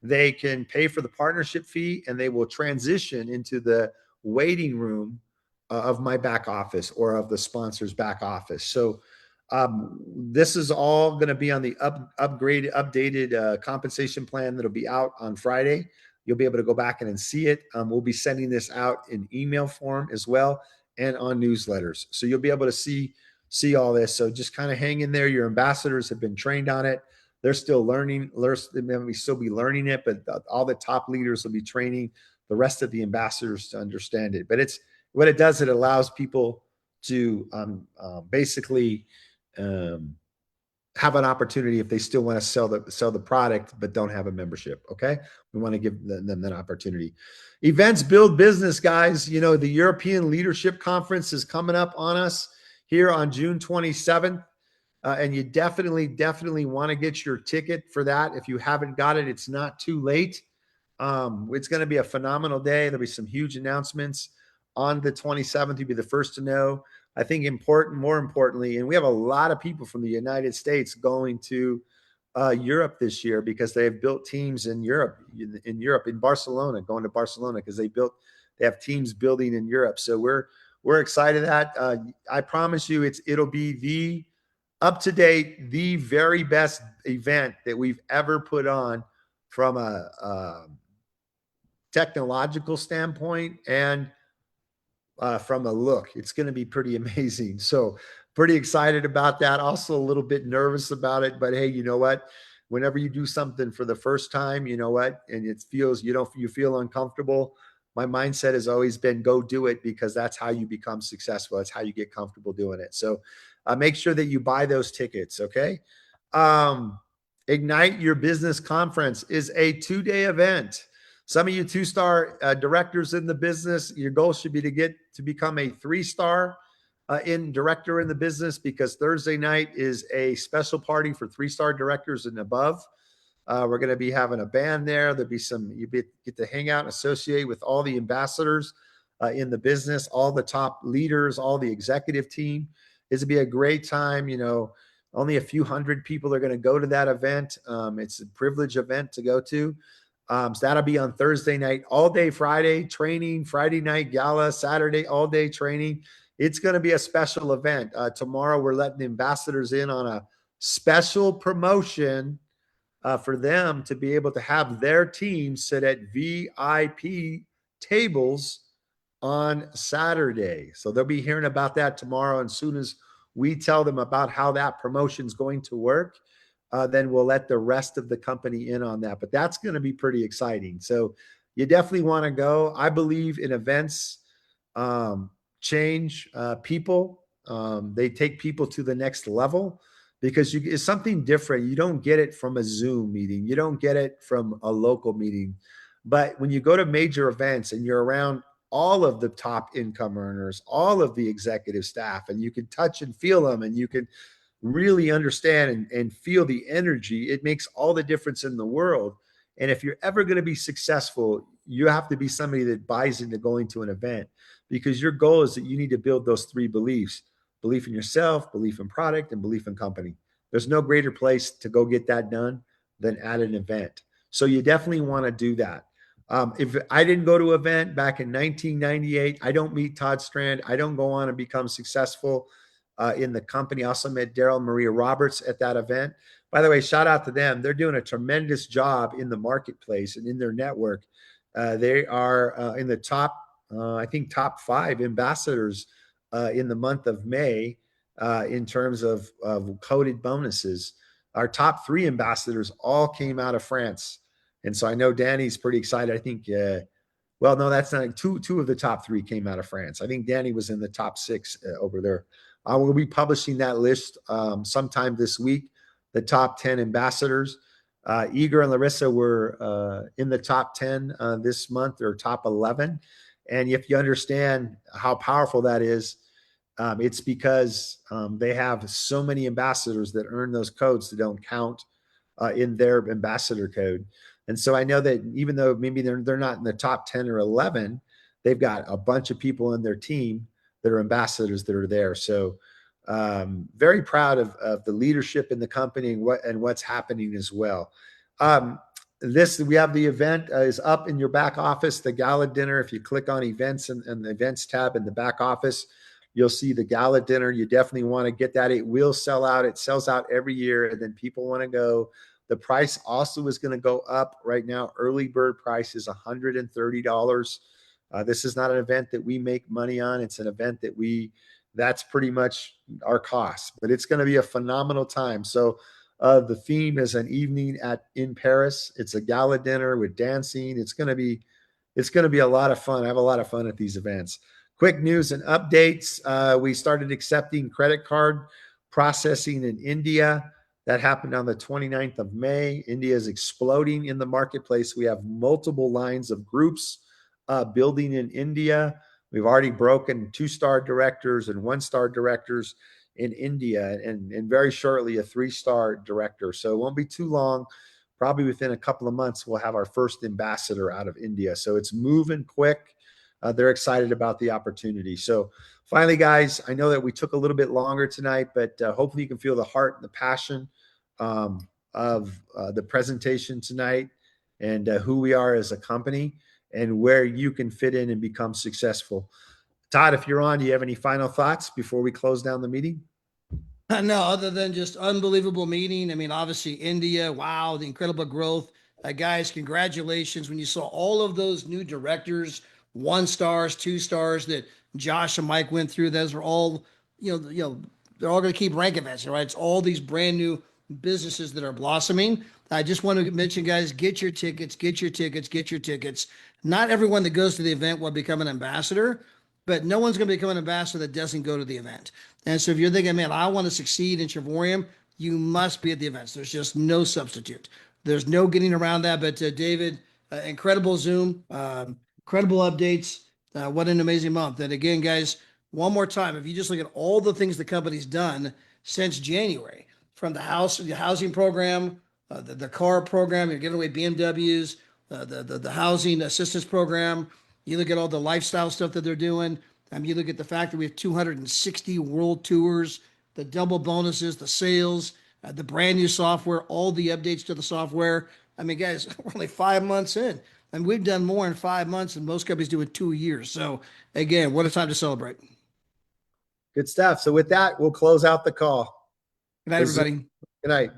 they can pay for the partnership fee and they will transition into the waiting room of my back office or of the sponsor's back office. So this is all going to be on the updated compensation plan that'll be out on Friday. You'll be able to go back and see it. We'll be sending this out in email form as well and on newsletters. So you'll be able to see all this. So just kind of hang in there. Your ambassadors have been trained on it. They're still learning. They may still be learning it, but all the top leaders will be training the rest of the ambassadors to understand it. But it's what it does. It allows people to basically have an opportunity if they still want to sell the product but don't have a membership. Okay, we want to give them that opportunity. Events build business, guys. You know, the European Leadership Conference is coming up on us here on June 27th. And you definitely want to get your ticket for that. If you haven't got it, it's not too late. It's going to be a phenomenal day. There'll be some huge announcements on the 27th. You'll be the first to know. I think more importantly, and we have a lot of people from the United States going to Europe this year because they have built teams in Europe, in Barcelona, going to Barcelona because they have teams building in Europe. So we're excited that I promise you it'll be the up to date, the very best event that we've ever put on from a technological standpoint and from a look. It's going to be pretty amazing. So pretty excited about that. Also a little bit nervous about it, but hey, you know what? Whenever you do something for the first time, you know what? And it feels, you feel uncomfortable. My mindset has always been go do it because that's how you become successful. That's how you get comfortable doing it. So make sure that you buy those tickets. Okay. Ignite Your Business Conference is a 2-day event. Some of you 2-star directors in the business, your goal should be to become a 3-star director in the business because Thursday night is a special party for 3-star directors and above. We're going to be having a band there. There'll be you get to hang out and associate with all the ambassadors in the business, all the top leaders, all the executive team. It's going to be a great time. You know, only a few hundred people are going to go to that event. It's a privileged event to go to. So that'll be on Thursday night, all day Friday training, Friday night gala, Saturday, all day training. It's going to be a special event. Tomorrow, we're letting the ambassadors in on a special promotion for them to be able to have their team sit at VIP tables on Saturday. So they'll be hearing about that tomorrow. And as soon as we tell them about how that promotion is going to work, then we'll let the rest of the company in on that. But that's going to be pretty exciting. So you definitely want to go. I believe in events change people. They take people to the next level because it's something different. You don't get it from a Zoom meeting. You don't get it from a local meeting. But when you go to major events and you're around all of the top income earners, all of the executive staff, and you can touch and feel them and you can really understand and feel the energy, it makes all the difference in the world. And if you're ever going to be successful, you have to be somebody that buys into going to an event because your goal is that you need to build those 3 beliefs: belief in yourself, belief in product, and belief in company. There's no greater place to go get that done than at an event. So you definitely want to do that. If I didn't go to an event back in 1998, I don't meet Todd Strand. I don't go on and become successful in the company. I also met Daryl and Maria Roberts at that event. By the way, shout out to them. They're doing a tremendous job in the marketplace and in their network. They are in the top, I think, top 5 ambassadors in the month of May in terms of coded bonuses. Our top 3 ambassadors all came out of France. And so I know Danny's pretty excited. I think, well, no, that's not two of the top 3 came out of France. I think Danny was in the top 6 over there. We'll be publishing that list sometime this week, the top 10 ambassadors. Igor and Larissa were in the top 10 this month, or top 11. And if you understand how powerful that is, it's because they have so many ambassadors that earn those codes that don't count in their ambassador code. And so I know that even though maybe they're not in the top 10 or 11, they've got a bunch of people in their team that are ambassadors that are there. So very proud of the leadership in the company and what's happening as well. we have the event is up in your back office, the gala dinner. If you click on events and the events tab in the back office, you'll see the gala dinner. You definitely want to get that. It will sell out. It sells out every year, and then people want to go. The price also is going to go up right now. Early bird price is $130. This is not an event that we make money on. It's an event that that's pretty much our cost, but it's going to be a phenomenal time. So the theme is an evening in Paris. It's a gala dinner with dancing. It's going to be a lot of fun. I have a lot of fun at these events. Quick news and updates. We started accepting credit card processing in India. That happened on the 29th of May. India is exploding in the marketplace. We have multiple lines of groups building in India. We've already broken 2-star directors and 1-star directors in India, and very shortly a 3-star director. So it won't be too long. Probably within a couple of months, we'll have our first ambassador out of India. So it's moving quick. They're excited about the opportunity. So finally, guys, I know that we took a little bit longer tonight, but hopefully you can feel the heart and the passion of the presentation tonight, and who we are as a company, and where you can fit in and become successful. Todd, if you're on, do you have any final thoughts before we close down the meeting? No, other than just unbelievable meeting. I mean, obviously India, wow, the incredible growth. Guys, congratulations. When you saw all of those new directors, 1-stars, 2-stars that Josh and Mike went through, those were all, they're all going to keep rank events, right? It's all these brand new businesses that are blossoming. I just want to mention, guys, get your tickets, get your tickets, get your tickets. Not everyone that goes to the event will become an ambassador, but no one's going to become an ambassador that doesn't go to the event. And so if you're thinking, man, I want to succeed in Trevorium, you must be at the events. There's just no substitute. There's no getting around that. But David, incredible Zoom, incredible updates. What an amazing month. And again, guys, one more time, if you just look at all the things the company's done since January, from the housing program, the car program, you're giving away BMWs, the housing assistance program. You look at all the lifestyle stuff that they're doing. You look at the fact that we have 260 world tours, the double bonuses, the sales, the brand new software, all the updates to the software. I mean, guys, we're only 5 months in, and we've done more in 5 months than most companies do in 2 years. So again, what a time to celebrate. Good stuff. So with that, we'll close out the call. Good night, everybody. Good night.